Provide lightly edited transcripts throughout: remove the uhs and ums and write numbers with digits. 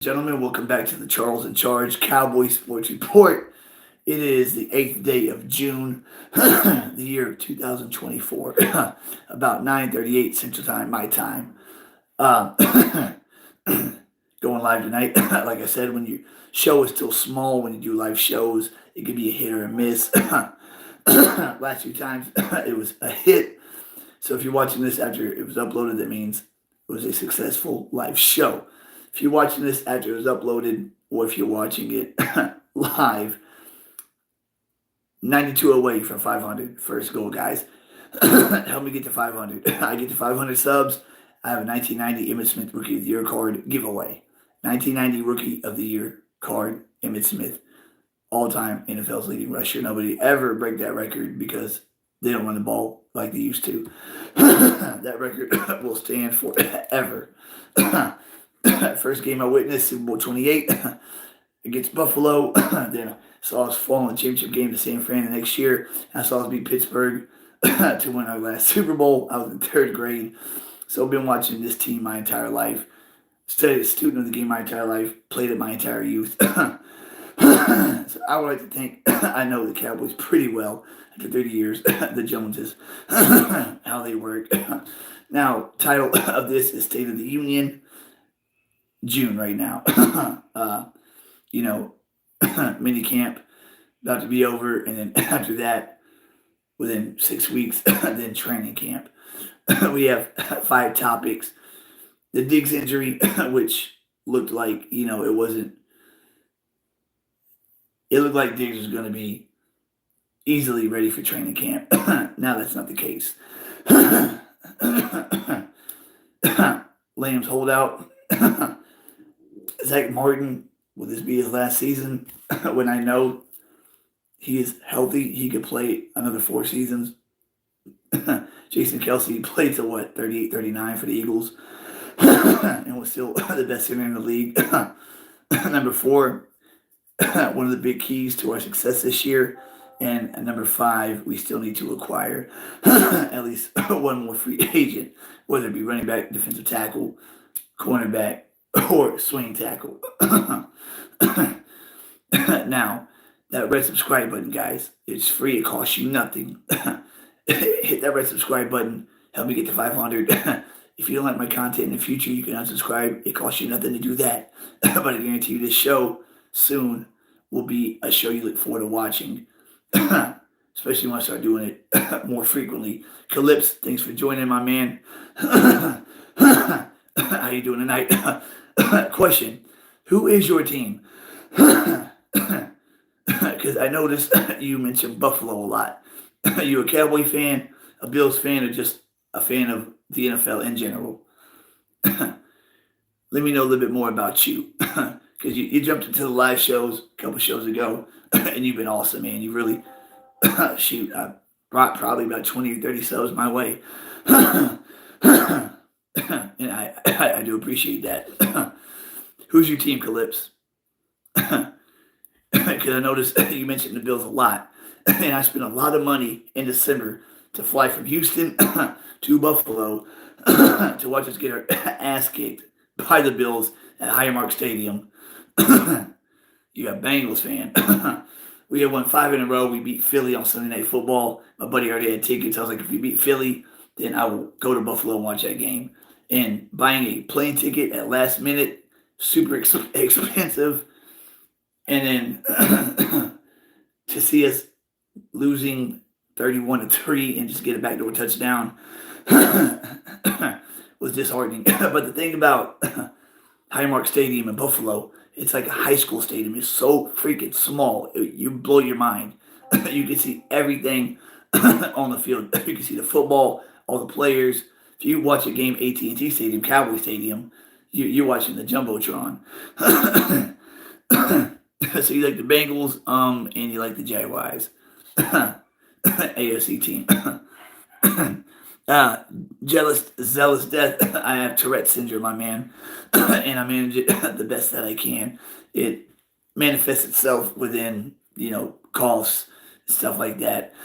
Gentlemen, welcome back to the Charles in Charge Cowboys Sports Report. It is the 8th day of June, the year of 2024, about 9:38 Central Time, my time. Uh, Going live tonight. Like I said, when your show is still small, when you do live shows, it can be a hit or a miss. Last few times, it was a hit. So if you're watching this after it was uploaded, that means it was a successful live show. If you're watching this after it was uploaded, or if you're watching it live, 92 away from 500. First goal, guys. Help me get to 500. I get to 500 subs. I have a 1990 Emmitt Smith Rookie of the Year card giveaway. 1990 Rookie of the Year card, Emmitt Smith. All-time NFL's leading rusher. Nobody ever break that record because they don't run the ball like they used to. That record will stand forever. First game I witnessed, Super Bowl 28 against Buffalo. Then I saw us fall in the championship game to San Fran the next year. I saw us beat Pittsburgh to win our last Super Bowl. I was in third grade. So I've been watching this team my entire life. Studied a student of the game my entire life. Played it my entire youth. So I would like to think I know the Cowboys pretty well after 30 years. The Joneses. How they work. Now, title of this is State of the Union. June right now. Mini camp about to be over, and then after that, within 6 weeks, then training camp. We have 5 topics. The Diggs injury, which looked like, it wasn't. It looked like Diggs was going to be easily ready for training camp. Now that's not the case. Lamb's holdout. Zach Martin, will this be his last season? When I know he is healthy, he could play another 4 seasons. Jason Kelce played to 38, 39 for the Eagles, and was still the best center in the league. Number 4, one of the big keys to our success this year. And number 5, we still need to acquire at least one more free agent, whether it be running back, defensive tackle, cornerback, or swing tackle. Now, that red subscribe button, guys, it's free. It costs you nothing. Hit that red subscribe button. Help me get to 500. If you don't like my content in the future, you can unsubscribe. It costs you nothing to do that. But I guarantee you this show soon will be a show you look forward to watching. Especially when I start doing it more frequently. Calypse, thanks for joining, my man. How you doing tonight? Question: who is your team? Because I noticed you mentioned Buffalo a lot. You a Cowboy fan, a Bills fan, or just a fan of the NFL in general? Let me know a little bit more about you. Because you jumped into the live shows a couple shows ago, and you've been awesome, man. You really, I brought probably about 20 or 30 subs my way. And I do appreciate that. Who's your team, Calypse? Because I noticed you mentioned the Bills a lot. And I spent a lot of money in December to fly from Houston to Buffalo to watch us get our ass kicked by the Bills at Highmark Stadium. You got Bengals fan. We had won 5 in a row. We beat Philly on Sunday Night Football. My buddy already had tickets. I was like, if we beat Philly, then I will go to Buffalo and watch that game. And buying a plane ticket at last minute, super expensive. And then to see us losing 31-3 and just get a backdoor touchdown was disheartening. But the thing about Highmark Stadium in Buffalo, it's like a high school stadium. It's so freaking small. You blow your mind. You can see everything on the field. You can see the football, all the players. If you watch a game AT&T Stadium, Cowboy Stadium, you're watching the Jumbotron. So you like the Bengals, and you like the Jaguars. AFC team. Zealous death. I have Tourette syndrome, my man. And I manage it the best that I can. It manifests itself within, coughs, stuff like that.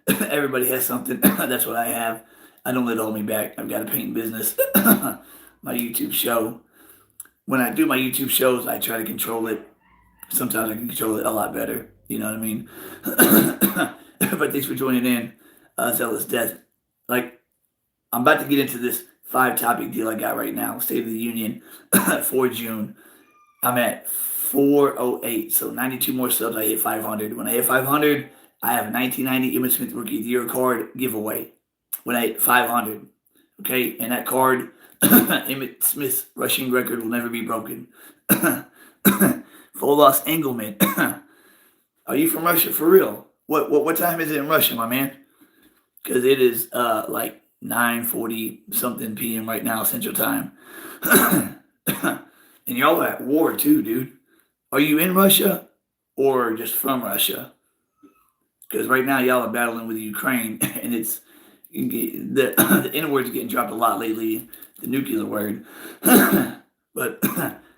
Everybody has something. That's what I have. I don't let it hold me back. I've got a painting business. My YouTube show. when I do my YouTube shows, I try to control it. Sometimes I can control it a lot better. You know what I mean? But thanks for joining in, Zealous Death. Like, I'm about to get into this 5 topic deal I got right now, State of the Union for June. I'm at 408, so 92 more subs. I hit 500. When I hit 500, I have a 1990 Emmitt Smith Rookie of the Year card giveaway. When I hit 500, okay, and that card, Emmitt Smith's rushing record will never be broken. Full loss Engelman. Are you from Russia for real? What time is it in Russia, my man? Because it is like 9:40 something p.m. right now, Central Time. And y'all are at war too, dude. Are you in Russia or just from Russia? Because right now y'all are battling with Ukraine, and it's the N word's getting dropped a lot lately. The nuclear word. But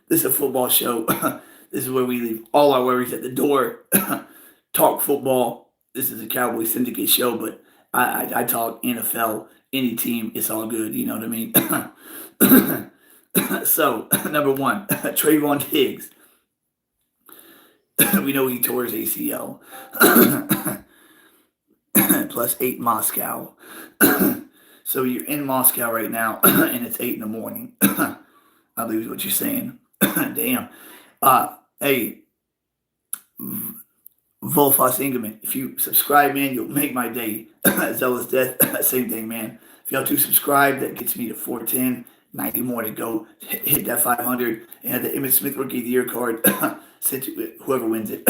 this is a football show. This is where we leave all our worries at the door. Talk football. This is a Cowboys syndicate show, but I talk NFL, any team. It's all good. You know what I mean? So, number one, Trayvon Diggs. We know he tore his ACL. +8 Moscow. So you're in Moscow right now, and it's 8 in the morning. I believe is what you're saying. Damn. Hey, Volfos Ingerman, if you subscribe, man, you'll make my day. Zealous Death, same thing, man. If y'all do subscribe, that gets me to 410. 90 more to go. Hit that 500 and have the Emmitt Smith Rookie of the Year card sent to whoever wins it.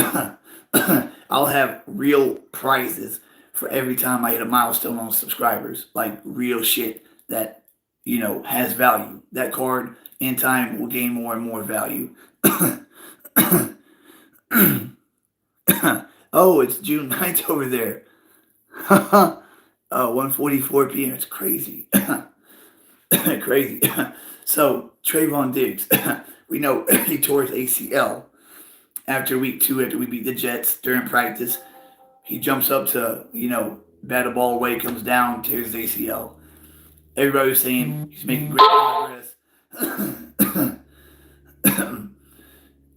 I'll have real prizes for every time I hit a milestone on subscribers, like real shit that, you know, has value. That card in time will gain more and more value. Oh, it's June 9th over there. 1:44 p.m. It's crazy. Crazy. So, Trayvon Diggs, we know he tore his ACL after week 2, after we beat the Jets during practice. He jumps up to, you know, bat a ball away, comes down, tears his ACL. Everybody was saying he's making great progress.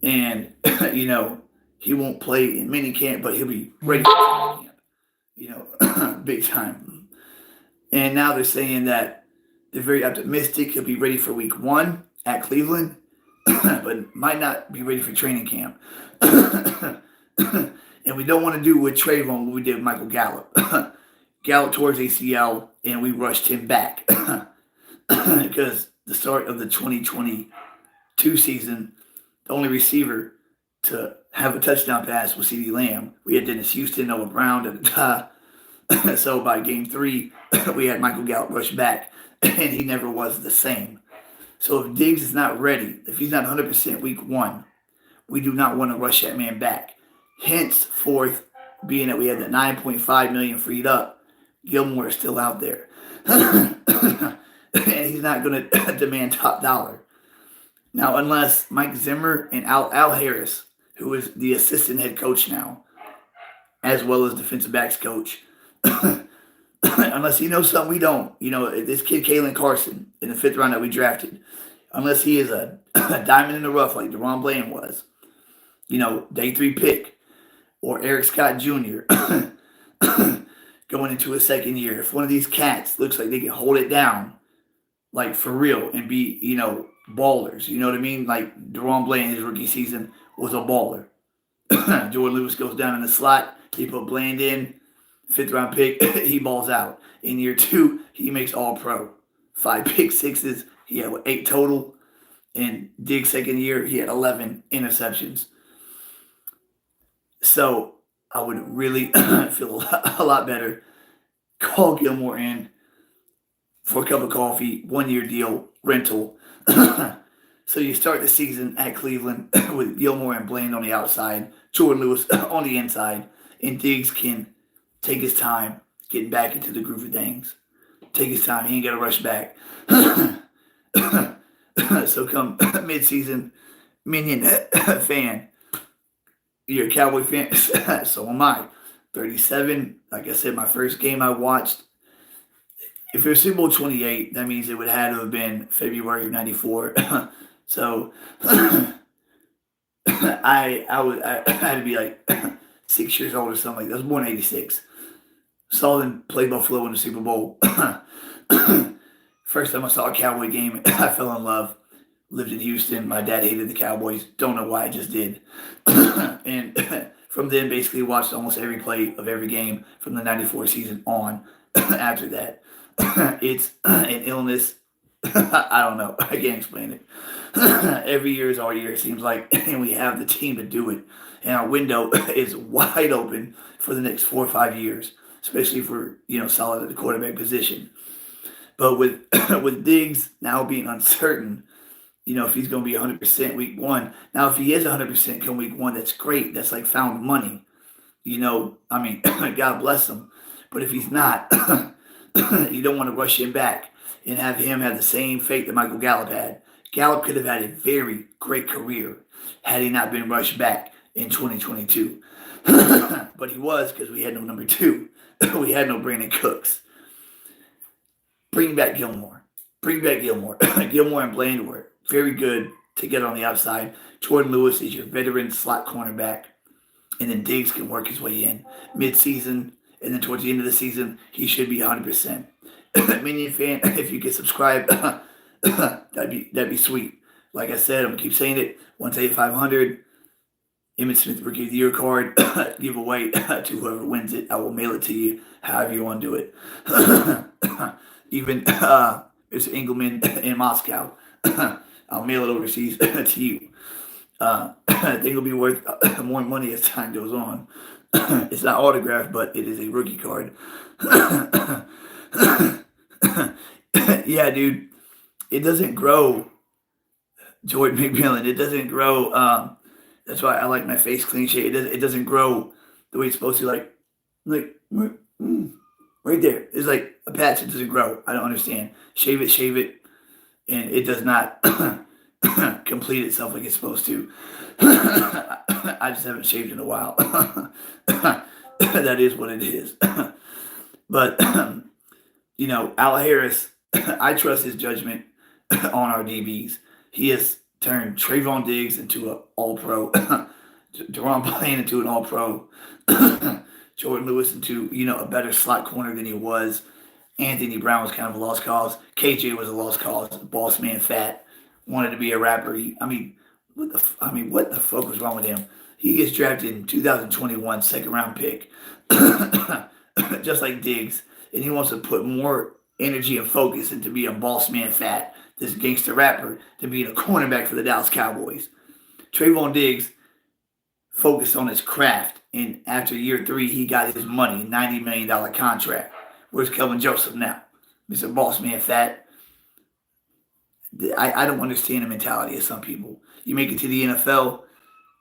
And, you know, he won't play in minicamp, but he'll be ready for training camp. You know, big time. And now they're saying that they're very optimistic he'll be ready for week 1 at Cleveland, but might not be ready for training camp. And we don't want to do with Trayvon what we did with Michael Gallup. Gallup tore his ACL, and we rushed him back. Because the start of the 2022 season, the only receiver to have a touchdown pass was CeeDee Lamb. We had Dennis Houston, Noah Brown at the top. So by game 3, we had Michael Gallup rush back, and he never was the same. So if Diggs is not ready, if he's not 100% week 1, we do not want to rush that man back. Henceforth, being that we had the $9.5 million freed up, Gilmore is still out there. And he's not going to demand top dollar. Now, unless Mike Zimmer and Al Harris, who is the assistant head coach now, as well as defensive backs coach, unless he knows something we don't, you know, this kid Kalen Carson in the 5th round that we drafted, unless he is a diamond in the rough like DeRon Bland was, you know, day 3 pick, or Eric Scott Jr. going into his 2nd year. If one of these cats looks like they can hold it down, like for real, and be, you know, ballers, you know what I mean? Like DeRon Bland, his rookie season, was a baller. Jordan Lewis goes down in the slot. He put Bland in. 5th round pick, he balls out. In year 2, he makes all pro. 5 pick sixes. He had 8 total. In Diggs' 2nd year, he had 11 interceptions. So I would really feel a lot better. Call Gilmore in for a cup of coffee, 1-year deal, rental. So you start the season at Cleveland with Gilmore and Bland on the outside, Jordan Lewis on the inside, and Diggs can take his time getting back into the groove of things. Take his time. He ain't got to rush back. So come mid-season, Minion fan, you're a Cowboy fan, so am I. 37, like I said, my first game I watched. If it was Super Bowl 28, that means it would have to have been February of 94. So I had to be like 6 years old or something like that. I was born in '86. Saw them play Buffalo in the Super Bowl. First time I saw a Cowboy game, I fell in love. Lived in Houston. My dad hated the Cowboys. Don't know why, I just did. And from then, basically watched almost every play of every game from the '94 season on. After that, it's an illness. I don't know. I can't explain it. Every year is our year, it seems like, and we have the team to do it. And our window is wide open for the next 4 or 5 years, especially for solid at the quarterback position. But with with Diggs now being uncertain, if he's going to be 100% week one. Now, if he is 100% come week one, that's great. That's like found money. I mean, God bless him. But if he's not, you don't want to rush him back and have him have the same fate that Michael Gallup had. Gallup could have had a very great career had he not been rushed back in 2022. But he was, because we had no number two. We had no Brandon Cooks. Bring back Gilmore. Bring back Gilmore. Gilmore and Bland were very good to get on the outside. Jordan Lewis is your veteran slot cornerback. And then Diggs can work his way in mid-season. And then towards the end of the season, he should be 100%. Minion fan, if you could subscribe, that'd be sweet. Like I said, I'm going to keep saying it. 18500 Emmitt Smith Rookie of the Year card giveaway to whoever wins it. I will mail it to you however you want to do it. Even Mr. Engelman in Moscow. I'll mail it overseas to you. I think it'll be worth more money as time goes on. It's not autographed, but it is a rookie card. Yeah, dude. It doesn't grow, Jordan McMillan. It doesn't grow. That's why I like my face clean shave. It doesn't grow the way it's supposed to. Like right there. It's like a patch that doesn't grow. I don't understand. Shave it, and it does not complete itself like it's supposed to. I just haven't shaved in a while. That is what it is. But Al Harris, I trust his judgment on our DBs. He has turned Trayvon Diggs into an all-pro, Deron Bland into an all-pro, Jordan Lewis into a better slot corner than he was. Anthony Brown was kind of a lost cause. KJ was a lost cause. Boss man fat, wanted to be a rapper. What the fuck was wrong with him? He gets drafted in 2021 second round pick, just like Diggs, and he wants to put more energy and focus into being a boss man fat, this gangster rapper, to being a cornerback for the Dallas Cowboys. Trayvon Diggs focused on his craft, and after year 3, he got his money, $90 million contract. Where's Kelvin Joseph now? Mr. Boss Man Fat. I don't understand the mentality of some people. You make it to the NFL,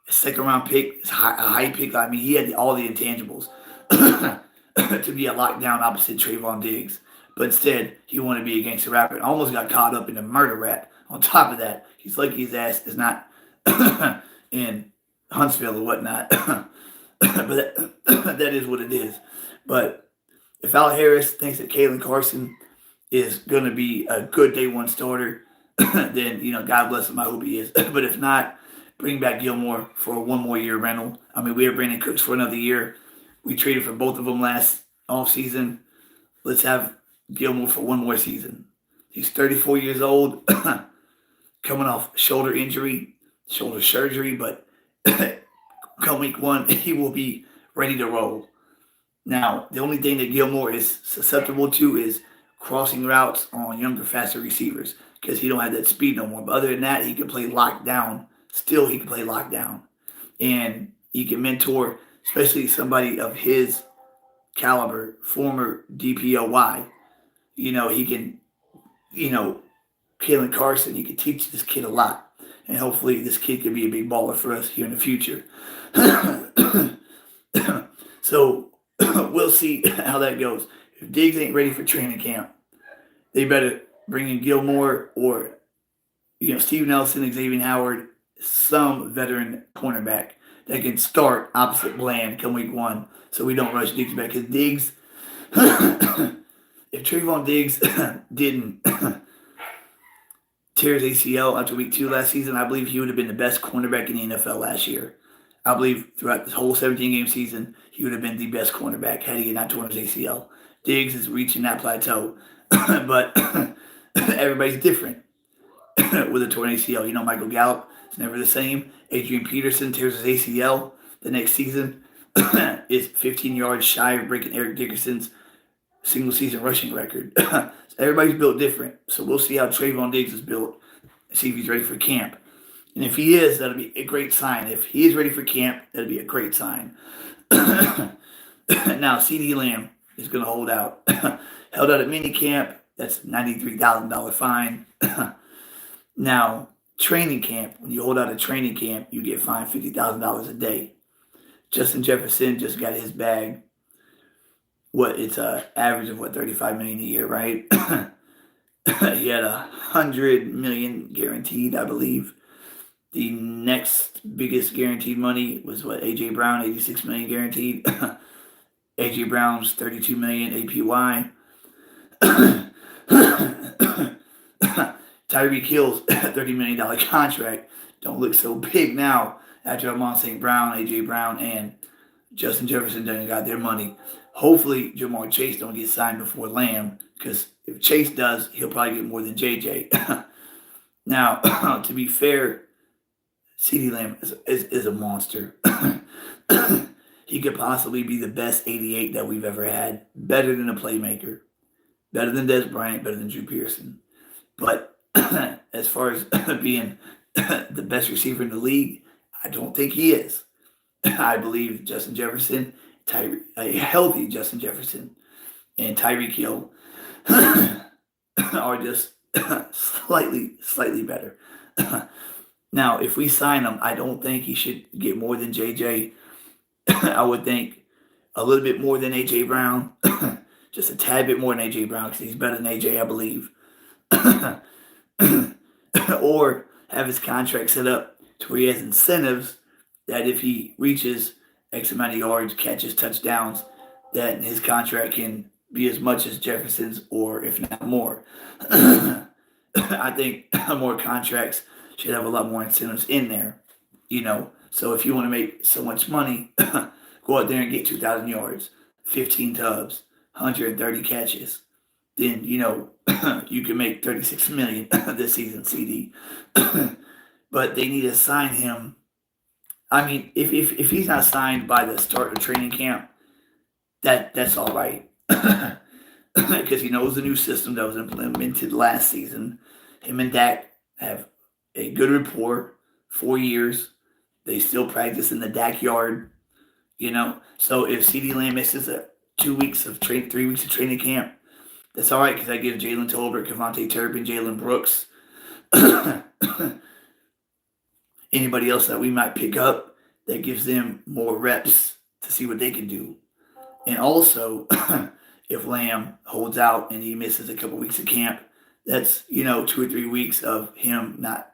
a second round pick, a high pick. I mean, he had all the intangibles to be a lockdown opposite Trayvon Diggs. But instead, he wanted to be a gangster rapper and almost got caught up in a murder rap. On top of that, he's lucky his ass is not in Huntsville or whatnot. But that is what it is. But if Al Harris thinks that Kalen Carson is going to be a good day one starter, then, God bless him. I hope he is. But if not, bring back Gilmore for a 1 more year rental. I mean, we have Brandon Cooks for another year. We traded for both of them last offseason. Let's have Gilmore for 1 more season. He's 34 years old, coming off shoulder surgery, but come week 1, he will be ready to roll. Now, the only thing that Gilmore is susceptible to is crossing routes on younger, faster receivers because he don't have that speed no more. But other than that, he can play lockdown. Still, he can play lockdown. And he can mentor, especially somebody of his caliber, former DPOY. He can, Kalen Carson, he can teach this kid a lot. And hopefully this kid can be a big baller for us here in the future. So we'll see how that goes. If Diggs ain't ready for training camp, they better bring in Gilmore or, Steve Nelson, Xavier Howard, some veteran cornerback that can start opposite Bland come week 1 so we don't rush Diggs back. Because Diggs, if Trayvon Diggs didn't tears ACL after week 2 last season, I believe he would have been the best cornerback in the NFL last year. I believe throughout this whole 17-game season, he would have been the best cornerback had he not torn his ACL. Diggs is reaching that plateau, but everybody's different with a torn ACL. Michael Gallup is never the same. Adrian Peterson tears his ACL the next season, is 15 yards shy of breaking Eric Dickerson's single-season rushing record. So everybody's built different. So we'll see how Trayvon Diggs is built and see if he's ready for camp. And if he is, that'll be a great sign. If he is ready for camp, that'll be a great sign. Now, CD Lamb is going to hold out. Held out at minicamp. That's a $93,000 fine. Now, training camp. When you hold out at training camp, you get fined $50,000 a day. Justin Jefferson just got his bag. It's an average of $35 million a year, right? He had $100 million guaranteed, I believe. The next biggest guaranteed money was AJ Brown, $86 million guaranteed. AJ Brown's $32 million APY. Tyreek Hill's $30 million contract don't look so big now after Amon St. Brown, AJ Brown, and Justin Jefferson done got their money. Hopefully, Jamar Chase don't get signed before Lamb, because if Chase does, he'll probably get more than JJ. Now, to be fair, CeeDee Lamb is a monster. He could possibly be the best 88 that we've ever had. Better than a playmaker. Better than Des Bryant. Better than Drew Pearson. But as far as being the best receiver in the league, I don't think he is. I believe Justin Jefferson, a healthy Justin Jefferson, and Tyreek Hill are just slightly better. Now, if we sign him, I don't think he should get more than JJ. I would think a little bit more than AJ Brown. Just a tad bit more than AJ Brown, because he's better than AJ, I believe. Or have his contract set up to where he has incentives that if he reaches X amount of yards, catches, touchdowns, that his contract can be as much as Jefferson's, or if not more. I think more contracts should have a lot more incentives in there, So if you want to make so much money, go out there and get 2,000 yards, 15 tubs, 130 catches. Then, you can make $36 million this season, CD. But they need to sign him. I mean, if he's not signed by the start of training camp, that's all right. Because he knows the new system that was implemented last season. Him and Dak have a good rapport, 4 years. They still practice in the Dak yard, So if CeeDee Lamb misses 3 weeks of training camp, that's all right, because I give Jalen Tolbert, Kevontae Turpin, Jalen Brooks, anybody else that we might pick up, that gives them more reps to see what they can do. And also, if Lamb holds out and he misses a couple weeks of camp, that's, 2 or 3 weeks of him not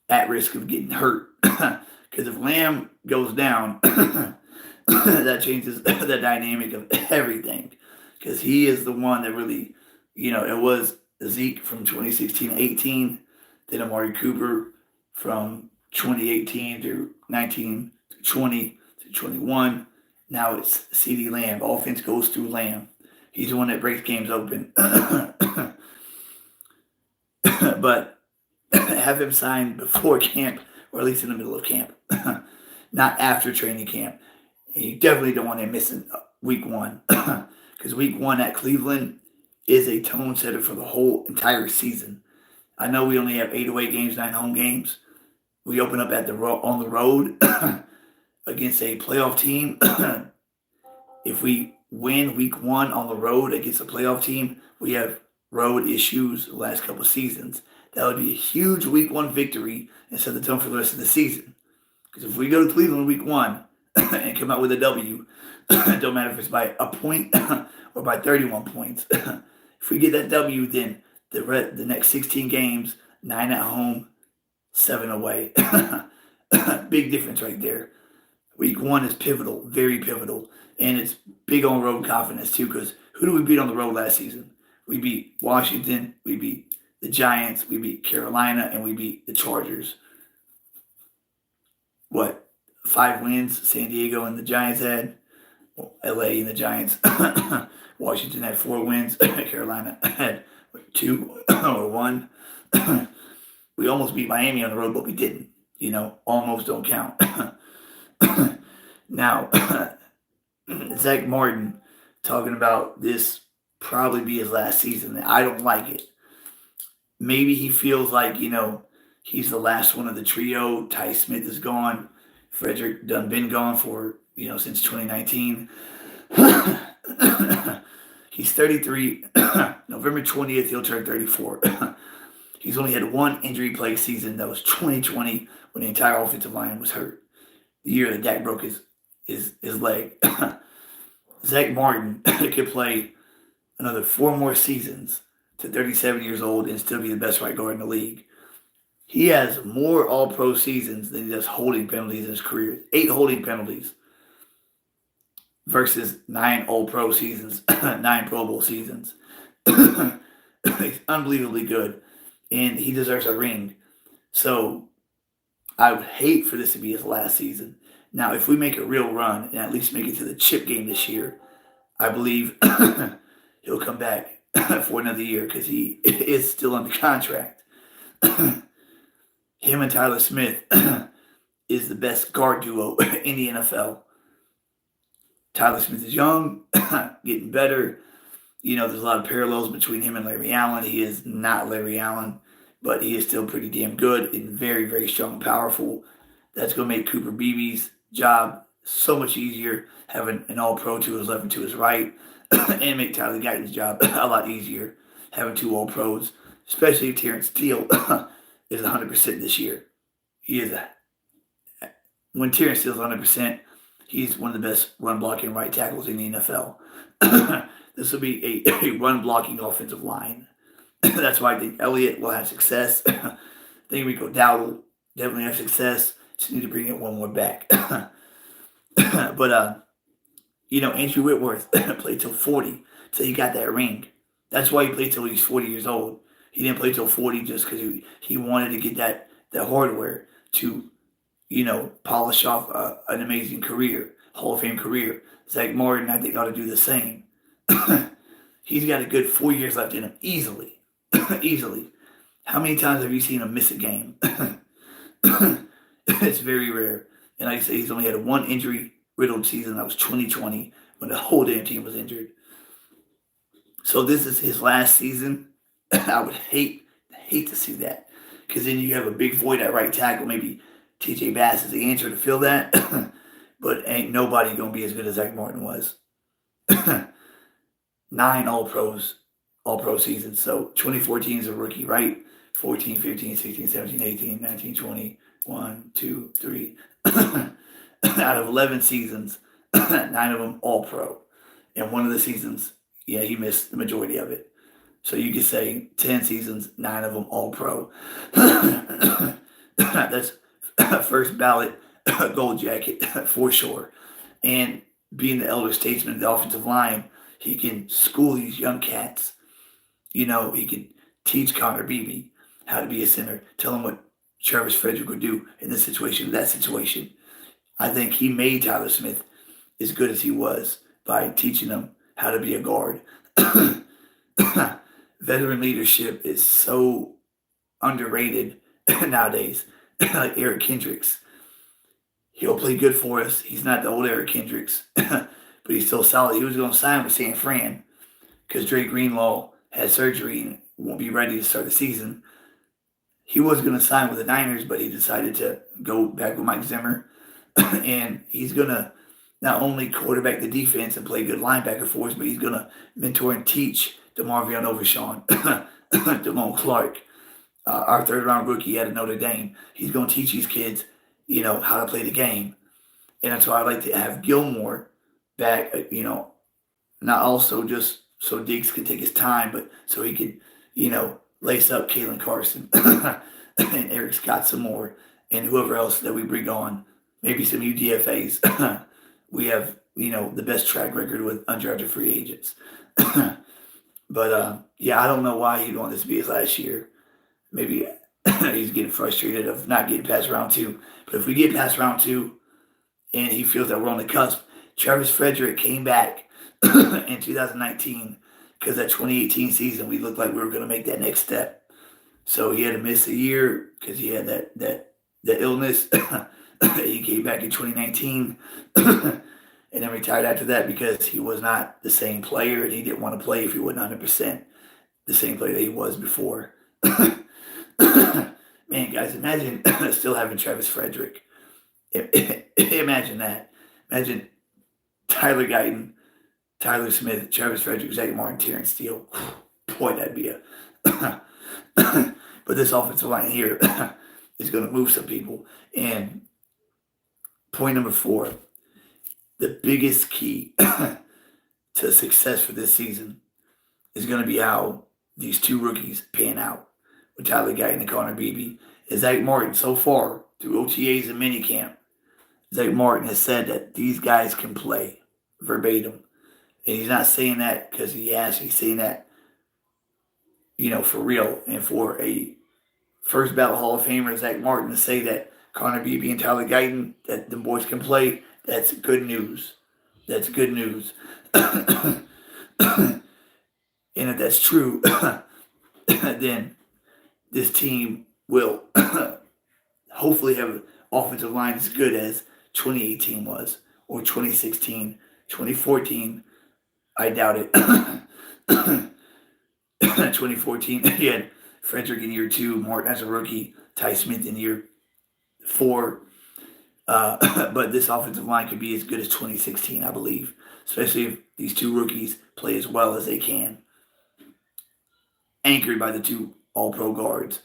at risk of getting hurt. Because if Lamb goes down, that changes the dynamic of everything. Because he is the one that really, it was Zeke from 2016-18, then Amari Cooper from 2018 to 19 to 20 to 21. Now it's CeeDee Lamb. Offense goes through Lamb. He's the one that breaks games open. But have him signed before camp, or at least in the middle of camp, not after training camp. And you definitely don't want him missing week 1, because week 1 at Cleveland is a tone setter for the whole entire season. I know we only have 8 away games, 9 home games. We open up on the road against a playoff team. If we win week 1 on the road against a playoff team, we have road issues the last couple of seasons. That would be a huge week 1 victory and set the tone for the rest of the season. Because if we go to Cleveland week 1 and come out with a W, it don't matter if it's by a point or by 31 points. If we get that W, then the next 16 games, 9 at home, 7 away. Big difference right there. Week 1 is pivotal, very pivotal. And it's big on-road confidence, too, because who did we beat on the road last season? We beat Washington. We beat the Giants, we beat Carolina, and we beat the Chargers. What? 5 wins San Diego and the Giants had. Well, LA and the Giants. Washington had 4 wins. Carolina had 2 or 1. We almost beat Miami on the road, but we didn't. Almost don't count. Now, Zach Martin talking about this probably be his last season. I don't like it. Maybe he feels like, he's the last one of the trio. Ty Smith is gone. Frederick done been gone for, since 2019. He's 33. November 20th, he'll turn 34. He's only had one injury-plagued season. That was 2020 when the entire offensive line was hurt. The year that Dak broke his leg. Zach Martin could play another 4 more seasons to 37 years old and still be the best right guard in the league. He has more all-pro seasons than he does holding penalties in his career. 8 holding penalties versus 9 all-pro seasons, 9 Pro Bowl seasons. He's unbelievably good, and he deserves a ring. So I would hate for this to be his last season. Now, if we make a real run and at least make it to the chip game this year, I believe he'll come back for another year because he is still under contract. Him and Tyler Smith is the best guard duo in the NFL. Tyler Smith is young, getting better. There's a lot of parallels between him and Larry Allen. He is not Larry Allen, but he is still pretty damn good and very, very strong and powerful. That's going to make Cooper Beebe's job so much easier, having an all-pro to his left and to his right, and make Tyler Guyton's job a lot easier, having 2 all-pros, especially if Terrence Steele is 100% this year. When Terrence Steele's 100%, he's one of the best run-blocking right tackles in the NFL. This will be a run-blocking offensive line. That's why I think Elliott will have success. I think Rico Dowd will definitely have success. Just need to bring it one more back. But, Andrew Whitworth played till 40, till he got that ring. That's why he played till he's 40 years old. He didn't play till 40 just because he wanted to get that hardware to, polish off an amazing career, Hall of Fame career. Zach Martin, I think, ought to do the same. He's got a good 4 years left in him, easily. Easily. How many times have you seen him miss a game? It's very rare. And like I say, he's only had one injury-riddled season. That was 2020 when the whole damn team was injured. So this is his last season. I would hate to see that. Because then you have a big void at right tackle. Maybe TJ Bass is the answer to fill that. But ain't nobody going to be as good as Zach Martin was. 9 all-pro seasons. So 2014 is a rookie, right? 14, 15, 16, 17, 18, 19, 20, 1, 2, 3. Out of 11 seasons, 9 of them all-pro. And one of the seasons, he missed the majority of it. So you could say 10 seasons, 9 of them all-pro. That's first ballot gold jacket for sure. And being the elder statesman of the offensive line, he can school these young cats. He can teach Connor Beebe how to be a center, tell him what Travis Frederick would do in this situation, that situation. I think he made Tyler Smith as good as he was by teaching him how to be a guard. Veteran leadership is so underrated nowadays. Like Eric Kendricks. He'll play good for us. He's not the old Eric Kendricks, but he's still solid. He was going to sign with San Fran because Dre Greenlaw had surgery and won't be ready to start the season. He was going to sign with the Niners, but he decided to go back with Mike Zimmer. And he's going to not only quarterback the defense and play good linebacker for us, but he's going to mentor and teach DeMarvion Overshawn, Damone Clark, our third-round rookie out of Notre Dame. He's going to teach these kids, how to play the game. And that's why I like to have Gilmore back, not also just so Diggs can take his time, but so he can, lace up Kalen Carson and Eric Scott some more and whoever else that we bring on, maybe some UDFAs. We have, the best track record with undrafted free agents. But, I don't know why he'd want this to be his last year. maybe he's getting frustrated of not getting past round two. But if we get past round two and he feels that we're on the cusp, Travis Frederick came back in 2019 because that 2018 season we looked like we were going to make that next step. So he had to miss a year because he had that illness. He came back in 2019 and then retired after that because he was not the same player and he didn't want to play if he wasn't 100% the same player that he was before. Man, guys, imagine still having Travis Frederick. Imagine that. Imagine Tyler Guyton, Tyler Smith, Travis Frederick, Zach Martin, Terrence Steele. Boy, that'd be a. But this offensive line here is going to move some people. And point number 4, the biggest key to success for this season is going to be how these two rookies pan out with Tyler Guyton and Connor Beebe. And Zach Martin, so far, through OTAs and minicamp, Zach Martin has said that these guys can play verbatim. And he's not saying that because he has. He's saying that, for real. And for a first ballot Hall of Famer, Zach Martin, to say that Connor Beebe and Tyler Guyton, that the boys can play, that's good news. That's good news. And if that's true, then this team will hopefully have an offensive line as good as 2018 was, or 2016, 2014. I doubt it. 2014, he had Frederick in year 2, Martin as a rookie, Ty Smith in year 4. But this offensive line could be as good as 2016, I believe, especially if these two rookies play as well as they can. Anchored by the 2 all-pro guards.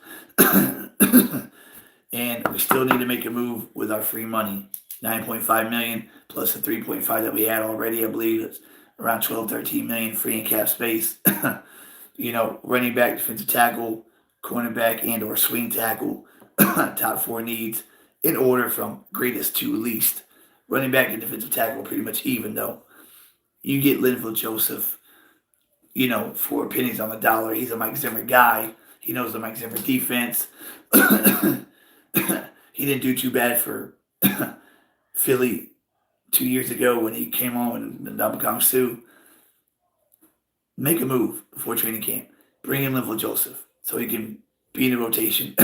And we still need to make a move with our free money. $9.5 million plus the $3.5 that we had already. I believe it's around $12-13 million free in cap space. Running back, defensive tackle, cornerback, and or swing tackle. Top 4 needs in order from greatest to least. Running back and defensive tackle are pretty much even, though. You get Linval Joseph, for pennies on the dollar. He's a Mike Zimmer guy. He knows the Mike Zimmer defense. He didn't do too bad for Philly 2 years ago when he came on in the Ndamukong Suh. Make a move before training camp. Bring in Linval Joseph so he can be in the rotation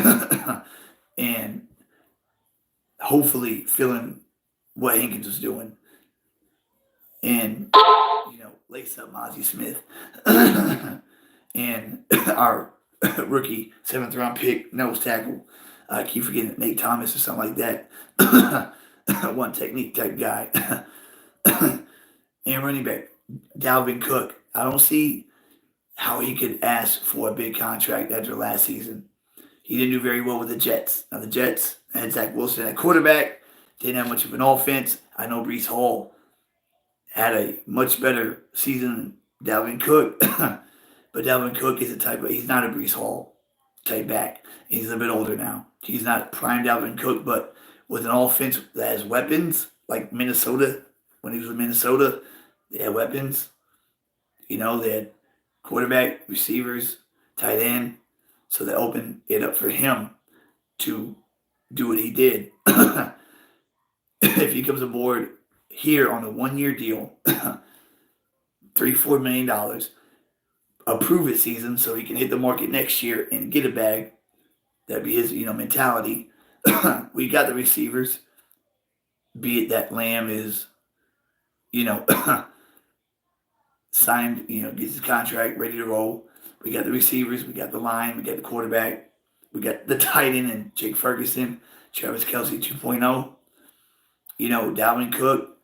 and hopefully fill in what Hankins was doing. And, lace up Mozzie Smith. And our rookie 7th round pick, nose tackle. I keep forgetting Nate Thomas or something like that. One technique type guy. And running back, Dalvin Cook. I don't see how he could ask for a big contract after last season. He didn't do very well with the Jets. Now, the Jets had Zach Wilson at quarterback. Didn't have much of an offense. I know Breece Hall had a much better season than Dalvin Cook. But Dalvin Cook is he's not a Breece Hall type back. He's a bit older now. He's not prime Dalvin Cook, but with an offense that has weapons, like Minnesota, when he was with Minnesota, they had weapons. They had quarterback, receivers, tight end. So they opened it up for him to do what he did. If he comes aboard here on a 1-year deal, $3-4 million, a prove-it season so he can hit the market next year and get a bag. That'd be his, mentality. We got the receivers. Be it that Lamb is, signed, gets his contract, ready to roll. We got the receivers. We got the line. We got the quarterback. We got the tight end and Jake Ferguson, Travis Kelce 2.0. Dalvin Cook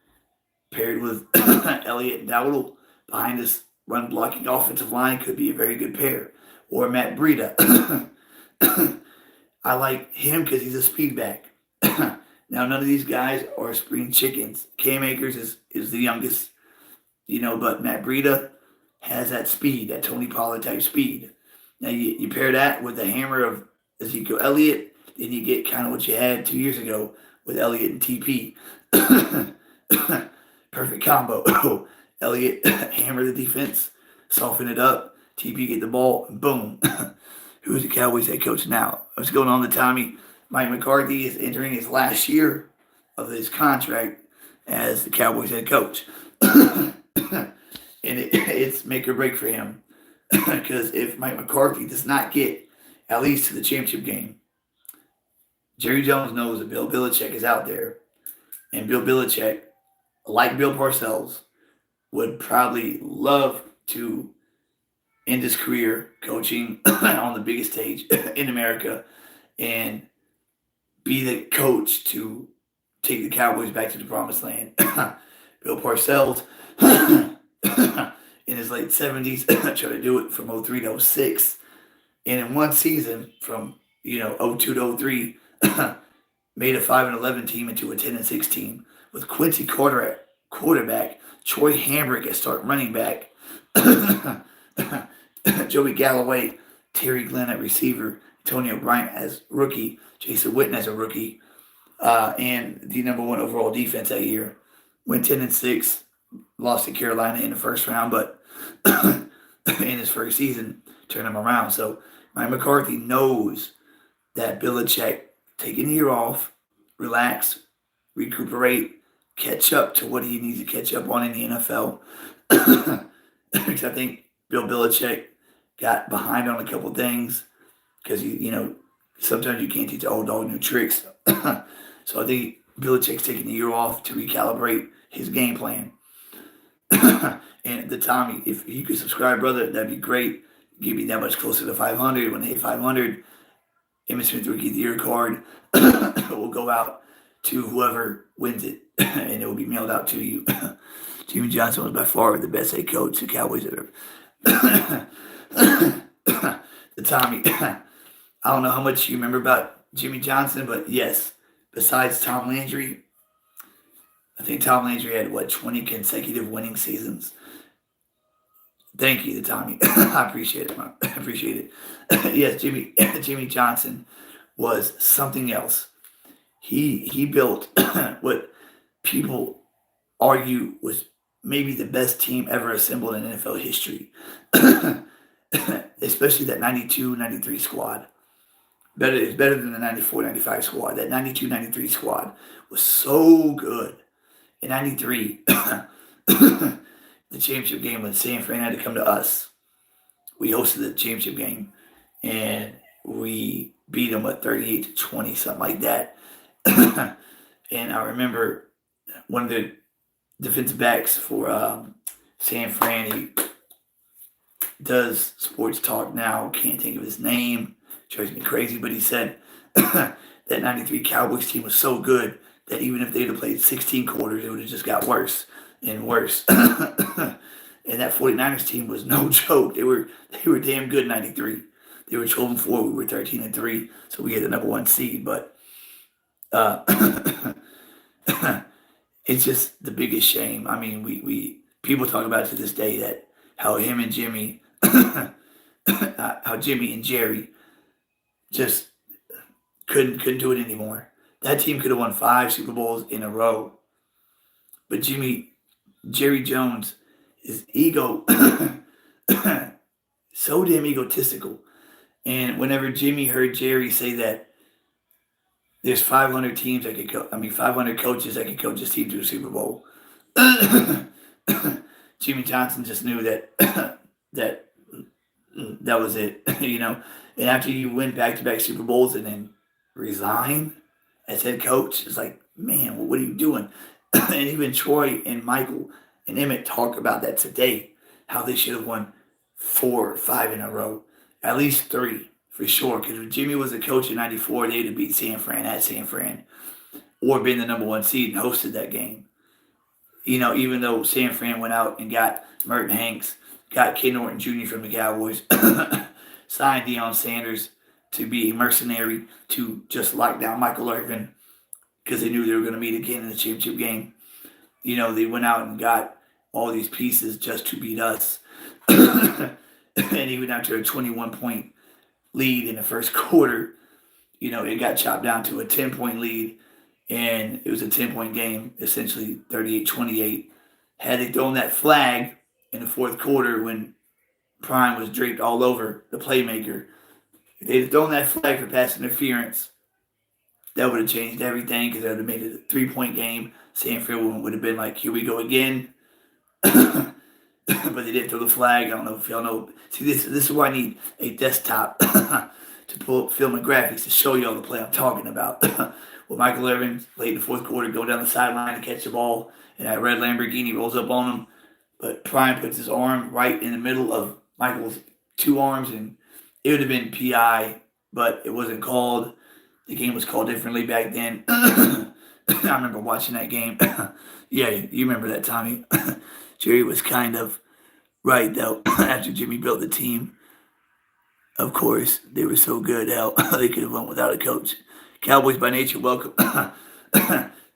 paired with Elliott and Dowdle behind this run blocking offensive line could be a very good pair. Or Matt Breida. I like him because he's a speed back. Now, none of these guys are spring chickens. Cam Akers is the youngest, but Matt Breida has that speed, that Tony Pollard type speed. Now, you pair that with the hammer of Ezekiel Elliott, then you get kind of what you had 2 years ago with Elliott and TP. Perfect combo. Elliott hammer the defense, soften it up. TP get the ball, and boom. who is the Cowboys head coach now. What's going on, the Tommy? Mike McCarthy is entering his last year of his contract as the Cowboys head coach. And it's make or break for him. Because if Mike McCarthy does not get at least to the championship game, Jerry Jones knows that Bill Belichick is out there. And Bill Belichick, like Bill Parcells, would probably love to end his career coaching on the biggest stage in America and be the coach to take the Cowboys back to the promised land. Bill Parcells, in his late 70s, tried to do it from 03 to 06. And in one season, from 02 to 03, made a 5-11 team into a 10-6 team with Quincy Carter at quarterback, Troy Hambrick at start running back, Joey Galloway, Terry Glenn at receiver, Antonio Bryant as rookie, Jason Witten as a rookie, and the number one overall defense that year. Went 10-6, lost to Carolina in the first round, but in his first season, turned him around. So Mike McCarthy knows that Belichick taking a year off, relax, recuperate, catch up to what he needs to catch up on in the NFL. Because I think Bill Belichick got behind on a couple things because, sometimes you can't teach an old dog new tricks. So I think Belichick's taking the year off to recalibrate his game plan. And the Tommy, if you could subscribe, brother, that'd be great. Give me that much closer to 500. When they hit 500, Emmitt Smith Rookie of the Year card will go out to whoever wins it, and it will be mailed out to you. Jimmy Johnson was by far the best head coach the Cowboys ever. The Tommy, I don't know how much you remember about Jimmy Johnson, but yes, besides Tom Landry, I think Tom Landry had, 20 consecutive winning seasons. Thank you, Tommy. I appreciate it, man. I appreciate it. Yes, Jimmy Johnson was something else. He built what people argue was maybe the best team ever assembled in NFL history. Especially that 92-93 squad. It's better than the 94-95 squad. That 92-93 squad was so good. In 93, the championship game when San Fran had to come to us. We hosted the championship game, and we beat them 38-20, something like that. And I remember one of the defensive backs for San Fran, he does sports talk now, can't think of his name, drives me crazy, but he said that 93 Cowboys team was so good that even if they'd have played 16 quarters, it would have just got worse and worse. And that 49ers team was no joke. They were damn good in 93. They were 12-4, we were 13-3, so we had the number one seed, but it's just the biggest shame. I mean, we people talk about it to this day that how him and Jimmy, how Jimmy and Jerry just couldn't do it anymore. That team could have won 5 Super Bowls in a row, but Jerry Jones, his ego, so damn egotistical. And whenever Jimmy heard Jerry say that there's 500 teams that could go, 500 coaches that could coach this team to a Super Bowl, Jimmy Johnson just knew that that was it, And after you win back-to-back Super Bowls and then resign as head coach, it's like, man, what are you doing? And even Troy and Michael and Emmitt talk about that today, how they should have won 4 or 5 in a row, at least 3 for sure. Because when Jimmy was a coach in '94, they'd have beat San Fran at San Fran or been the number one seed and hosted that game. Even though San Fran went out and got Merton Hanks, got Ken Norton Jr. from the Cowboys, signed Deion Sanders to be a mercenary to just lock down Michael Irvin because they knew they were going to meet again in the championship game. They went out and got all these pieces just to beat us. And even after a 21-point lead in the first quarter, it got chopped down to a 10-point lead, and it was a 10-point game, essentially 38-28. Had they thrown that flag in the fourth quarter when Prime was draped all over the playmaker, If they'd have thrown that flag for pass interference, that would have changed everything because that would have made it a 3-point game. Sanford would have been like, here we go again. But they didn't throw the flag. I don't know if y'all know. See, this is why I need a desktop to pull up film and graphics to show y'all the play I'm talking about. Well, Michael Irvin, late in the fourth quarter, going down the sideline to catch the ball, and that red Lamborghini rolls up on him. But Prime puts his arm right in the middle of Michael's two arms, and it would have been PI, but it wasn't called. The game was called differently back then. I remember watching that game. Yeah, you remember that, Tommy. Jerry was kind of right, though, after Jimmy built the team. Of course, they were so good how they could have won without a coach. Cowboys by nature, welcome.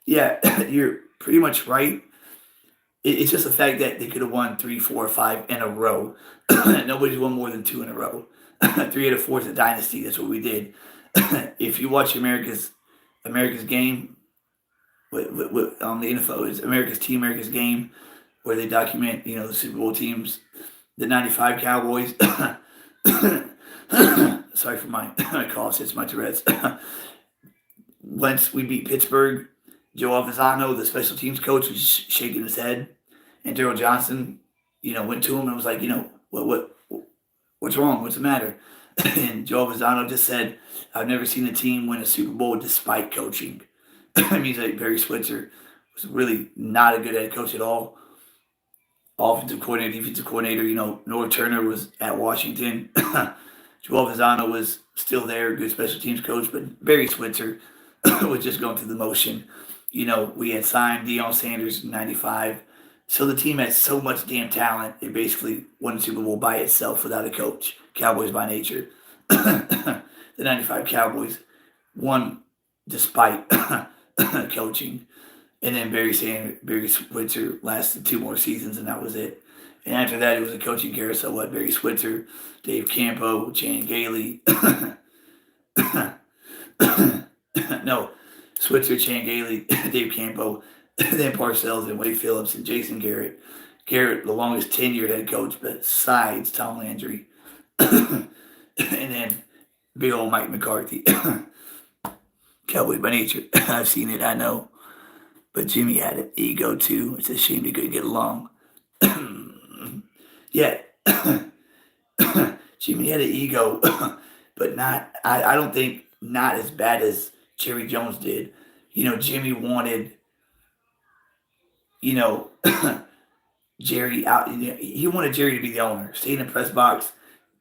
Yeah, you're pretty much right. It's just the fact that they could have won 3, 4, 5 in a row. Nobody's won more than 2 in a row. 3 out of 4 is a dynasty. That's what we did. If you watch America's game, on the info is America's Game, where they document the Super Bowl teams, the '95 Cowboys. Sorry for my cough. It's my Tourette's. Once we beat Pittsburgh, Joe Avizano, the special teams coach, was shaking his head, and Daryl Johnson, went to him and was like, what's wrong? What's the matter? And Joe Avizano just said, I've never seen a team win a Super Bowl despite coaching. That means that Barry Switzer was really not a good head coach at all. Offensive coordinator, defensive coordinator, Norv Turner was at Washington. Joe Avizano was still there, good special teams coach, but Barry Switzer was just going through the motion. We had signed Deion Sanders in '95. So the team had so much damn talent, it basically won the Super Bowl by itself without a coach. Cowboys by nature. The '95 Cowboys won despite coaching. And then Barry Switzer lasted 2 more seasons, and that was it. And after that, it was a coaching carousel. Barry Switzer, Dave Campo, Chan Gailey. No, Switzer, Chan Gailey, Dave Campo, then Parcells and Wade Phillips and Jason Garrett. Garrett, the longest tenured head coach besides Tom Landry. And then big old Mike McCarthy. Cowboys by nature. I've seen it, I know. But Jimmy had an ego too. It's a shame they couldn't get along. Yeah. Jimmy had an ego, but I don't think not as bad as Jerry Jones did. Jimmy wanted, Jerry out. He wanted Jerry to be the owner. Stay in the press box.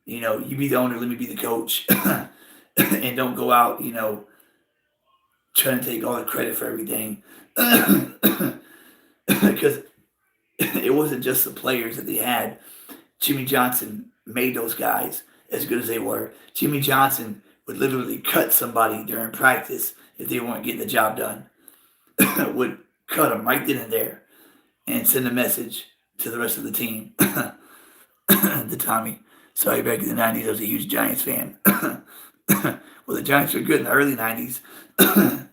You be the owner, let me be the coach. And don't go out, trying to take all the credit for everything. Because it wasn't just the players that they had. Jimmy Johnson made those guys as good as they were. Jimmy Johnson would literally cut somebody during practice if they weren't getting the job done. Would cut them right then and there and send a message to the rest of the team. The Tommy. Sorry, back in the 90s, I was a huge Giants fan. Well, the Giants were good in the early 90s.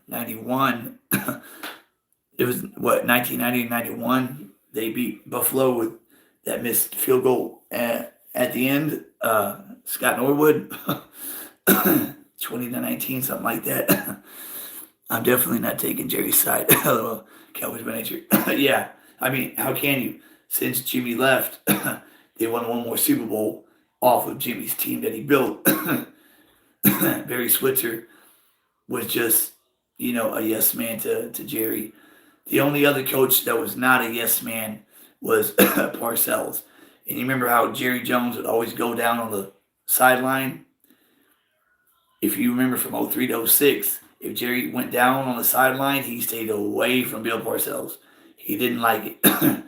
91. It was, 1990 and 91. They beat Buffalo with that missed field goal at the end. Scott Norwood. 20-19, something like that. I'm definitely not taking Jerry's side. Cowboys by nature. Yeah, I mean, how can you? Since Jimmy left, they won 1 more Super Bowl off of Jimmy's team that he built. Barry Switzer was just, a yes man to Jerry. The only other coach that was not a yes man was Parcells. And you remember how Jerry Jones would always go down on the sideline? If you remember from 03 to 06, if Jerry went down on the sideline, he stayed away from Bill Parcells. He didn't like it.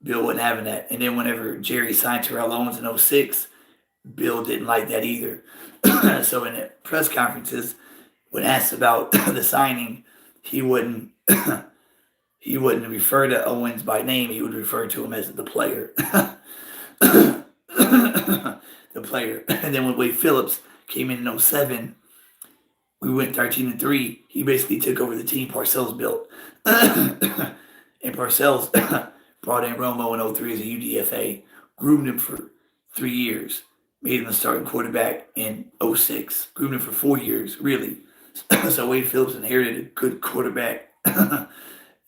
Bill wasn't having that. And then whenever Jerry signed Terrell Owens in 06, Bill didn't like that either. So in the press conferences, when asked about the signing, he wouldn't refer to Owens by name. He would refer to him as the player. The player. And then when Wade Phillips came in 07, we went 13-3. He basically took over the team Parcells built. And Parcells brought in Romo in 03 as a UDFA, groomed him for 3 years. made him the starting quarterback in '06. Groomed him for 4 years, really. So Wade Phillips inherited a good quarterback, an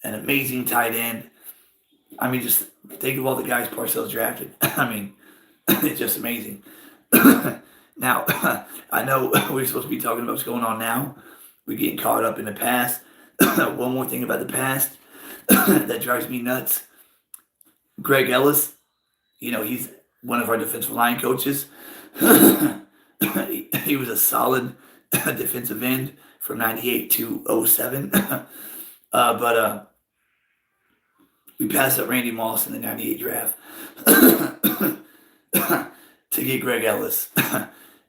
amazing tight end. I mean, just think of all the guys Parcells drafted. I mean, it's just amazing. Now, I know we're supposed to be talking about what's going on now. We're getting caught up in the past. One more thing about the past that drives me nuts. Greg Ellis, he's one of our defensive line coaches. He was a solid defensive end from 98 to '07. But we passed up Randy Moss in the 98 draft to get Greg Ellis.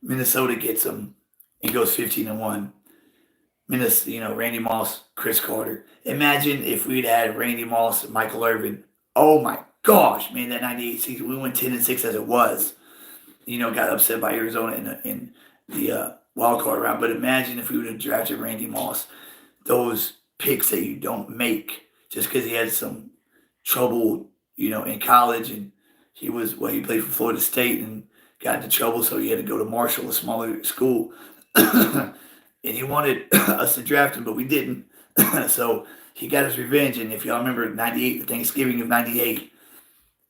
Minnesota gets him and goes 15-1. Minnesota, Randy Moss, Chris Carter. Imagine if we'd had Randy Moss, Michael Irvin. Oh my gosh, man, that 98 season, we went 10-6 as it was. Got upset by Arizona in the wild card round. But imagine if we would have drafted Randy Moss. Those picks that you don't make just because he had some trouble, in college, and he played for Florida State and got into trouble, so he had to go to Marshall, a smaller school. And he wanted us to draft him, but we didn't. So he got his revenge. And if y'all remember 98, the Thanksgiving of 98,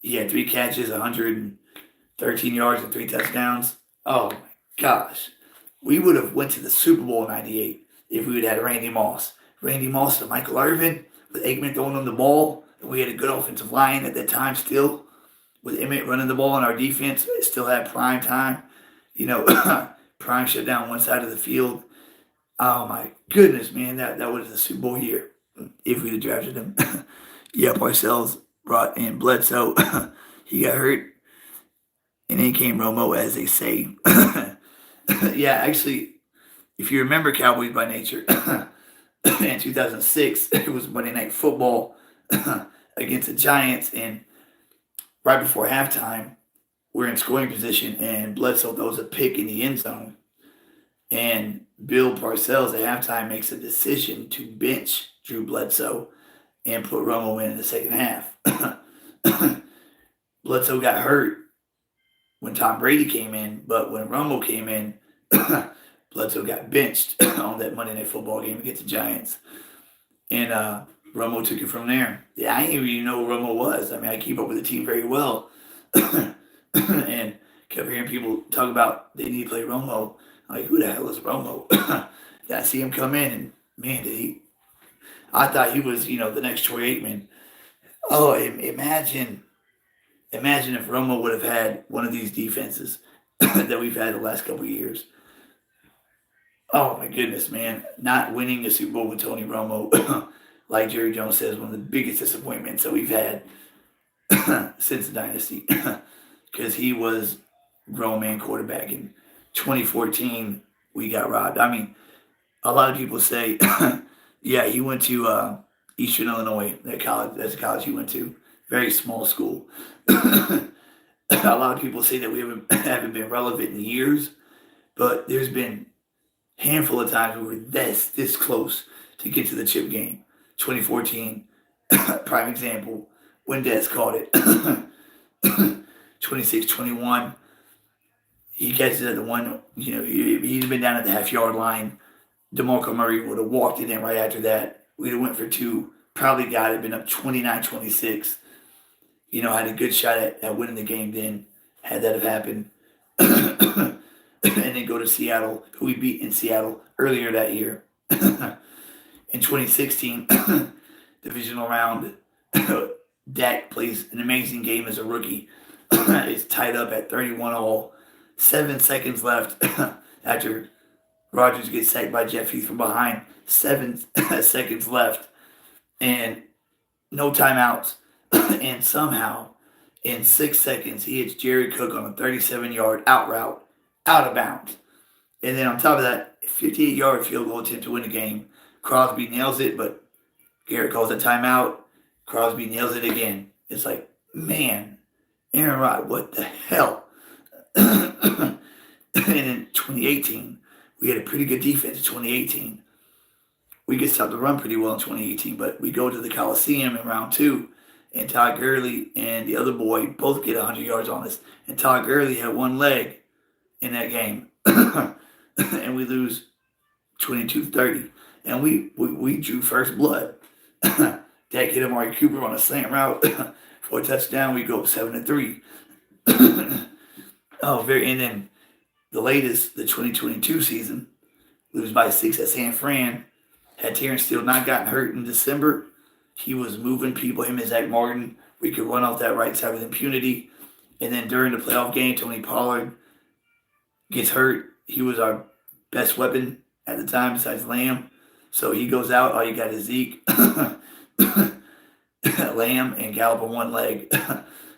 he had 3 catches, 113 yards, and 3 touchdowns. Oh my gosh. We would have went to the Super Bowl in 98 if we would have had Randy Moss. Randy Moss and Michael Irvin, with Aikman throwing on the ball. And we had a good offensive line at that time still. With Emmett running the ball on our defense, it still had prime time. Prime shut down one side of the field. Oh my goodness, man, that was a Super Bowl year if we'd have drafted him. Yeah, Parcells brought in Bledsoe. He got hurt, and then came Romo, as they say. Yeah, actually, if you remember Cowboys by Nature, in 2006, it was Monday Night Football against the Giants, and right before halftime, we're in scoring position, and Bledsoe throws a pick in the end zone. And Bill Parcells at halftime makes a decision to bench Drew Bledsoe and put Romo in the second half. Bledsoe got hurt when Tom Brady came in, but when Romo came in, Bledsoe got benched on that Monday Night Football game against the Giants. And Romo took it from there. Yeah, I didn't even know who Romo was. I mean, I keep up with the team very well. And kept hearing people talk about they need to play Romo. I'm like, who the hell is Romo? Yeah, I see him come in, and man, I thought he was, the next Troy Aikman. Oh, imagine if Romo would have had one of these defenses that we've had the last couple of years. Oh my goodness, man. Not winning the Super Bowl with Tony Romo, like Jerry Jones says, one of the biggest disappointments that we've had since the dynasty. Because he was grown man quarterback. In 2014, we got robbed. I mean, a lot of people say, yeah, he went to Eastern Illinois, that's the college he went to. Very small school. A lot of people say that we haven't been relevant in years, but there's been a handful of times where we're this close to get to the chip game. 2014, prime example, when Dez caught it. 26-21, he catches it at the one, he'd been down at the half-yard line. DeMarco Murray would have walked it in right after that. We'd have went for 2, probably got it, been up 29-26. Had a good shot at winning the game then, had that have happened. And then go to Seattle, who we beat in Seattle earlier that year. In 2016, divisional round, Dak plays an amazing game as a rookie. It's tied up at 31-all. 7 seconds left after Rodgers gets sacked by Jeff Heath from behind. 7 seconds left. And no timeouts. And somehow, in 6 seconds, he hits Jerry Cook on a 37-yard out route, out of bounds. And then on top of that, 58-yard field goal attempt to win the game. Crosby nails it, but Garrett calls a timeout. Crosby nails it again. It's like, man, Aaron Rod, what the hell? And in 2018, we had a pretty good defense in 2018. We could stop the run pretty well in 2018, but we go to the Coliseum in round 2, and Todd Gurley and the other boy both get 100 yards on us. And Todd Gurley had one leg. in that game, and we lose 22-30, and we drew first blood. Dak hit Amari Cooper on a slant route for a touchdown. We go up 7-3. And then the latest, the 2022 season, lose by 6 at San Fran. Had Terrence Steele not gotten hurt in December, he was moving people, him and Zach Martin. We could run off that right side with impunity. And then during the playoff game, Tony Pollard gets hurt. He was our best weapon at the time besides Lamb. So he goes out. All you got is Zeke, Lamb, and Gallup on one leg.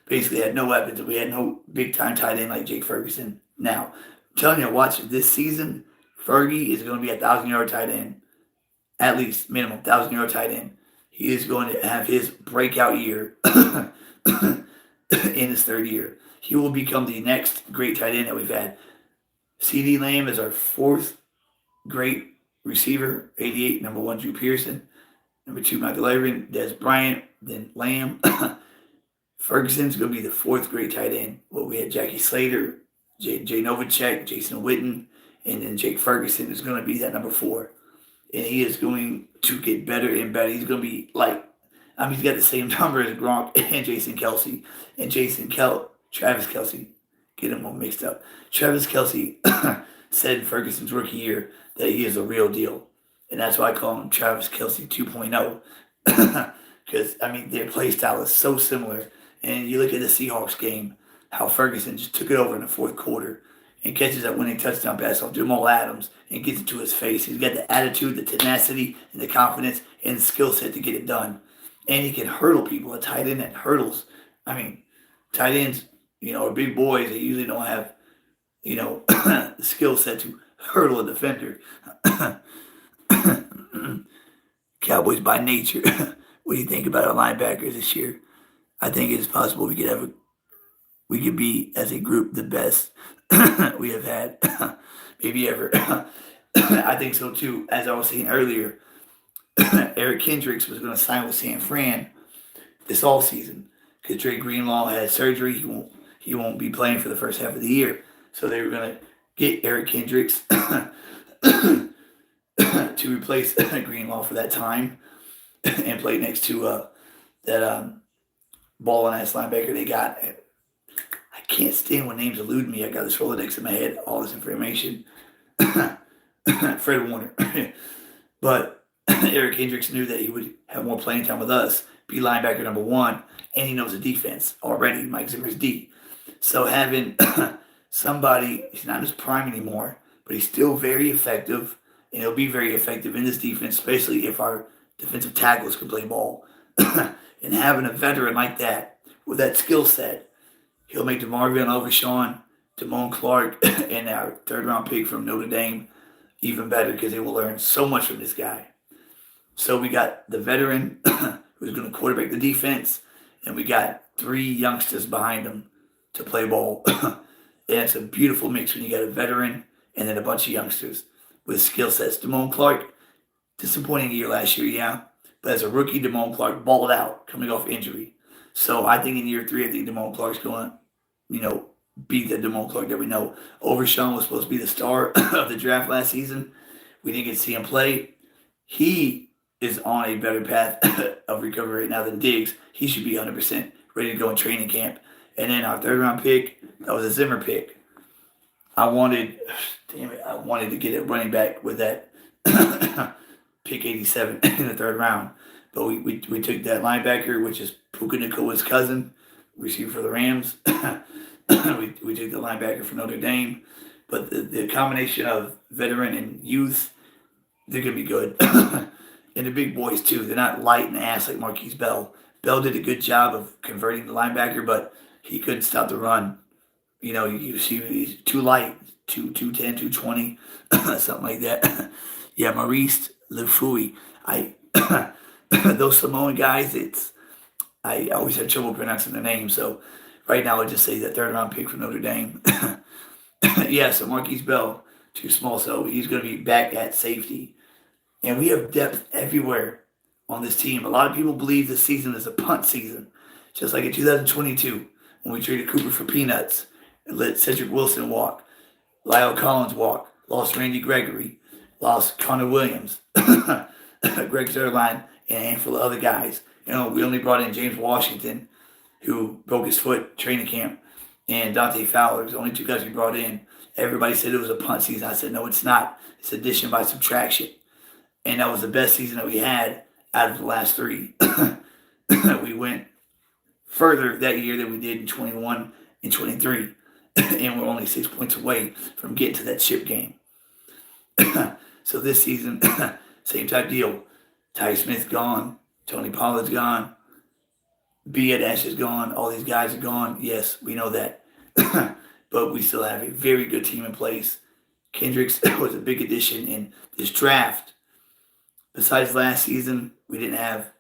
Basically had no weapons. We had no big-time tight end like Jake Ferguson. Now, I'm telling you, watch this season, Fergie is going to be a 1,000-yard tight end. At least, minimum, 1,000-yard tight end. He is going to have his breakout year in his third year. He will become the next great tight end that we've had. CeeDee Lamb is our fourth great receiver. 88, number 1, Drew Pearson. Number 2, Michael Irvin. Des Bryant. Then Lamb. Ferguson's going to be the fourth great tight end. Well, we had Jackie Slater, Jay Novacek, Jason Witten, and then Jake Ferguson is going to be that number 4. And he is going to get better and better. He's going to be he's got the same number as Gronk and Jason Kelce. And Travis Kelce, get them all mixed up. Travis Kelce said in Ferguson's rookie year that he is a real deal. And that's why I call him Travis Kelce 2.0. Because, their play style is so similar. And you look at the Seahawks game, how Ferguson just took it over in the fourth quarter and catches that winning touchdown pass off Jamal Adams and gets it to his face. He's got the attitude, the tenacity, and the confidence and the skill set to get it done. And he can hurdle people. A tight end that hurdles. Tight ends, are big boys. They usually don't have, the skill set to hurdle a defender. Cowboys by nature. What do you think about our linebackers this year? I think it's possible we could be, as a group, the best we have had maybe ever. I think so too. As I was saying earlier, Eric Kendricks was going to sign with San Fran this offseason because Dre Greenlaw had surgery. He won't be playing for the first half of the year. So they were going to get Eric Kendricks to replace Greenlaw for that time and play next to that balling-ass linebacker they got. I can't stand when names elude me. I got this Rolodex in my head, all this information. Fred Warner. But Eric Hendricks knew that he would have more playing time with us, be linebacker number 1, and he knows the defense already. Mike Zimmer's D. So having somebody, he's not in his prime anymore, but he's still very effective, and he'll be very effective in this defense, especially if our defensive tackles can play ball. And having a veteran like that, with that skill set, he'll make DeMarvin Overshawn, Damone Clark, and our third-round pick from Notre Dame even better because they will learn so much from this guy. So we got the veteran who's going to quarterback the defense, and we got 3 youngsters behind him to play ball. And it's a beautiful mix when you got a veteran and then a bunch of youngsters with skill sets. Damone Clark, disappointing year last year, yeah. But as a rookie, Damone Clark balled out coming off injury. So I think in year 3, I think Damone Clark's going to, beat the Damone Clark that we know. Overshawn was supposed to be the star of the draft last season. We didn't get to see him play. He is on a better path of recovery right now than Diggs. He should be 100% ready to go in training camp. And then our third-round pick, that was a Zimmer pick. I wanted to get a running back with that pick 87 in the third round. But we took that linebacker, which is Puka Nakua's cousin, receiver for the Rams. we took the linebacker for Notre Dame. But the combination of veteran and youth, they're going to be good. And the big boys, too. They're not light in the ass like Marquise Bell. Bell did a good job of converting the linebacker, but he couldn't stop the run. You see he's too light, 210, 220, something like that. Yeah, Maurice Lefouy. Those Samoan guys, I always had trouble pronouncing their name, so right now I'll just say that third-round pick from Notre Dame. Yeah, so Marquise Bell, too small, so he's going to be back at safety. And we have depth everywhere on this team. A lot of people believe this season is a punt season, just like in 2022 when we traded Cooper for peanuts and let Cedric Wilson walk. Lyle Collins walked. Lost Randy Gregory. Lost Connor Williams. Greg Zerline, and a handful of other guys. We only brought in James Washington, who broke his foot training camp, and Dante Fowler. The only two guys we brought in. Everybody said it was a punt season. I said, no, it's not. It's addition by subtraction. And that was the best season that we had out of the last three. We went further that year than we did in 21 and 23. And we're only 6 points away from getting to that chip game. So this season, same type deal. Ty Smith's gone. Tony Pollard's gone. B. Ash is gone. All these guys are gone. Yes, we know that. But we still have a very good team in place. Kendricks was a big addition in this draft. Besides last season, we didn't have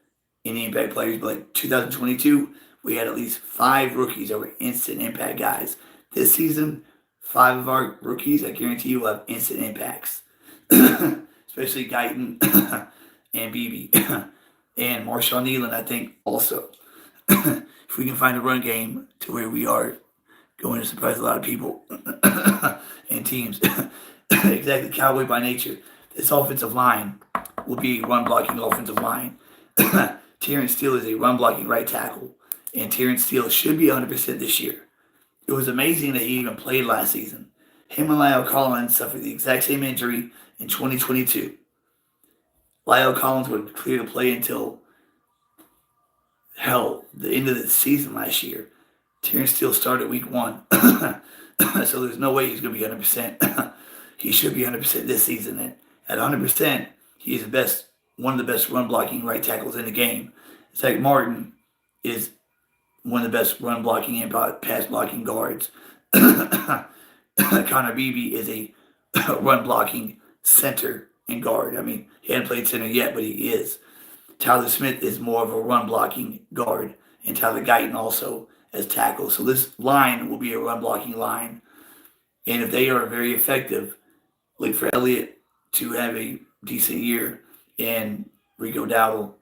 any impact players, but like 2022, we had at least 5 rookies that were instant impact guys. This season, 5 of our rookies, I guarantee you, will have instant impacts. Especially Guyton and Beebe. And Marshawn Nealon, I think, also. If we can find a run game to where we are going to surprise a lot of people and teams. Exactly, Cowboy by nature. This offensive line will be a run-blocking offensive line. Terrence Steele is a run-blocking right tackle, and Terrence Steele should be 100% this year. It was amazing that he even played last season. Him and Lyle Collins suffered the exact same injury in 2022. Lyle Collins would clear to play until, the end of the season last year. Terrence Steele started week 1. So there's no way he's going to be 100%. He should be 100% this season. And at 100%, he's one of the best run-blocking right tackles in the game. Zach Martin is one of the best run-blocking and pass-blocking guards. Connor Beebe is a run-blocking center and guard. I mean, he hasn't played center yet, but he is. Tyler Smith is more of a run-blocking guard, and Tyler Guyton also as tackle. So this line will be a run-blocking line. And if they are very effective, look for Elliott to have a decent year, and Rico Dowdle,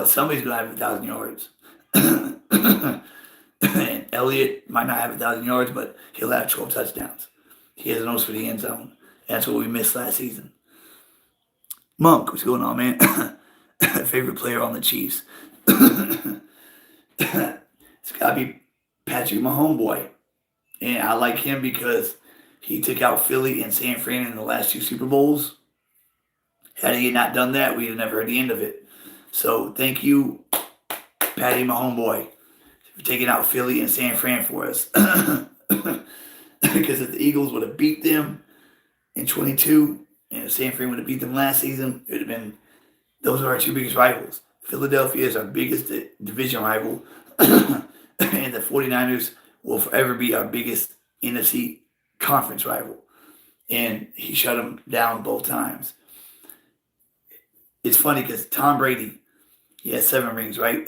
somebody's going to have 1,000 yards. And Elliott might not have 1,000 yards, but he'll have 12 touchdowns. He has a nose for the end zone. That's what we missed last season. Monk, what's going on, man? Favorite player on the Chiefs. It's got to be Patrick Mahomes. And I like him because he took out Philly and San Fran in the last 2 Super Bowls. Had he not done that, we'd have never heard the end of it. So thank you, Patty Mahomes, for taking out Philly and San Fran for us. Because if the Eagles would have beat them in 22, and if San Fran would have beat them last season, it would have been, those are our 2 biggest rivals. Philadelphia is our biggest division rival, and the 49ers will forever be our biggest NFC conference rival. And he shut them down both times. It's funny because Tom Brady, he has 7 rings, right?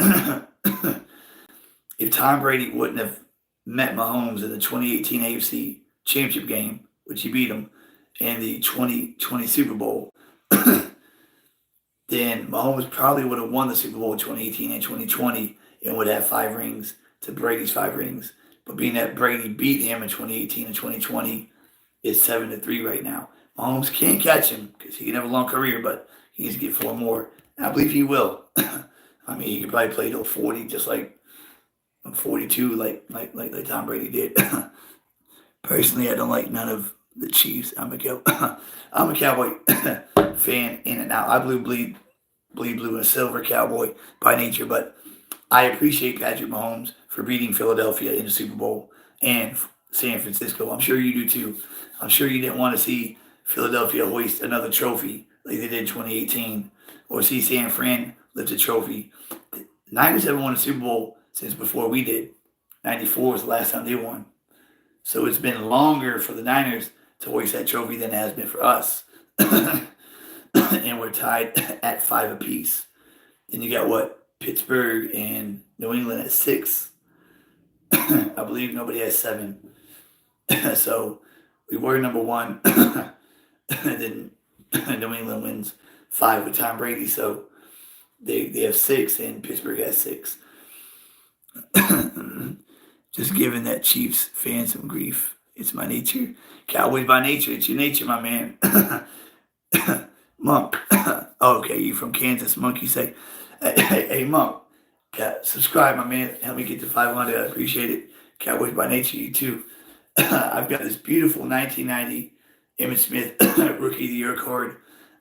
If Tom Brady wouldn't have met Mahomes in the 2018 AFC Championship game, which he beat him, and the 2020 Super Bowl, then Mahomes probably would have won the Super Bowl in 2018 and 2020 and would have 5 rings to Brady's 5 rings. But being that Brady beat him in 2018 and 2020, it's 7-3 right now. Mahomes can't catch him because he can have a long career, but he needs to get 4 more. And I believe he will. I mean, he could probably play till 40, just like 42, like Tom Brady did. Personally, I don't like none of the Chiefs. I'm a Cowboy fan in and out. I bleed blue and silver Cowboy by nature, but I appreciate Patrick Mahomes for beating Philadelphia in the Super Bowl and San Francisco. I'm sure you do too. I'm sure you didn't want to see Philadelphia hoist another trophy like they did in 2018, or see San Fran lift a trophy. The Niners haven't won a Super Bowl since before we did. 94 was the last time they won. So it's been longer for the Niners to hoist that trophy than it has been for us. And we're tied at 5 apiece. Then you got Pittsburgh and New England at 6. I believe nobody has 7. So we were number 1. And then New England wins 5 with Tom Brady. So they have 6 and Pittsburgh has 6. Just giving that Chiefs fan some grief. It's my nature. Cowboys by nature. It's your nature, my man. Monk. Okay, you from Kansas, Monk. You say, hey, Monk, subscribe, my man. Help me get to 500. I appreciate it. Cowboys by nature, you too. I've got this beautiful 1990 Emmitt Smith Rookie of the Year card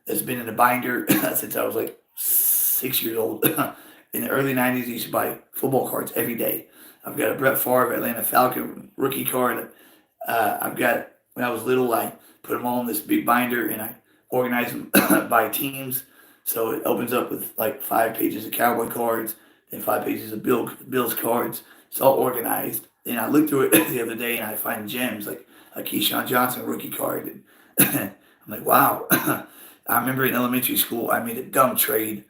that's been in a binder since I was like 6 years old. In the early 90s, I used to buy football cards every day. I've got a Brett Favre Atlanta Falcon rookie card. I've got, when I was little, I put them all in this big binder and I organized them by teams. So it opens up with like 5 pages of Cowboy cards, then 5 pages of Bills cards. It's all organized. And I looked through it the other day and I find gems like a Keyshawn Johnson rookie card. And I'm like, wow. I remember in elementary school, I made a dumb trade.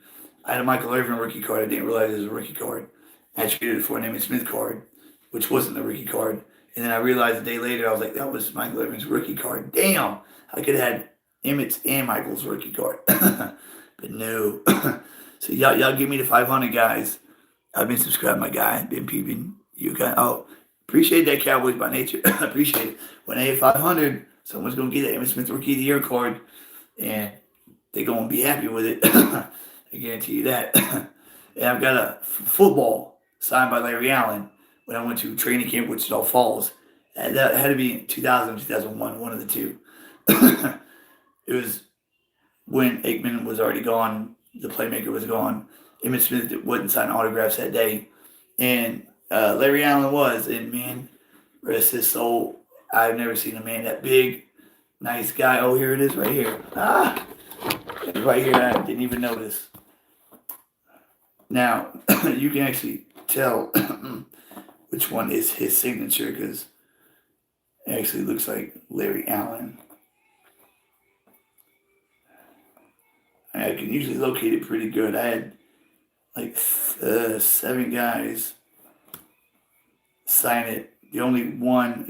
I had a Michael Irvin rookie card. I didn't realize it was a rookie card. I traded it for an Emmitt Smith card, which wasn't a rookie card. And then I realized a day later, I was like, that was Michael Irvin's rookie card. Damn, I could have had Emmitt's and Michael's rookie card. But no. So y'all give me the 500, guys. I've been subscribing, my guy. Been peeping. You guys. Oh, appreciate that, Cowboys by nature. Appreciate it. When they hit 500, someone's going to get that Emmitt Smith Rookie of the Year card. And they're going to be happy with it. I guarantee you that. And I've got a football signed by Larry Allen when I went to training camp, Wichita Falls. And that had to be in 2000, 2001, one of the two. It was when Aikman was already gone, the playmaker was gone. Emmitt Smith wouldn't sign autographs that day. And Larry Allen was. And man, rest his soul, I've never seen a man that big, nice guy. Oh, here it is right here. It's right here. I didn't even notice. Now, you can actually tell which one is his signature because it actually looks like Larry Allen. I can usually locate it pretty good. I had like 7 guys sign it. The only one,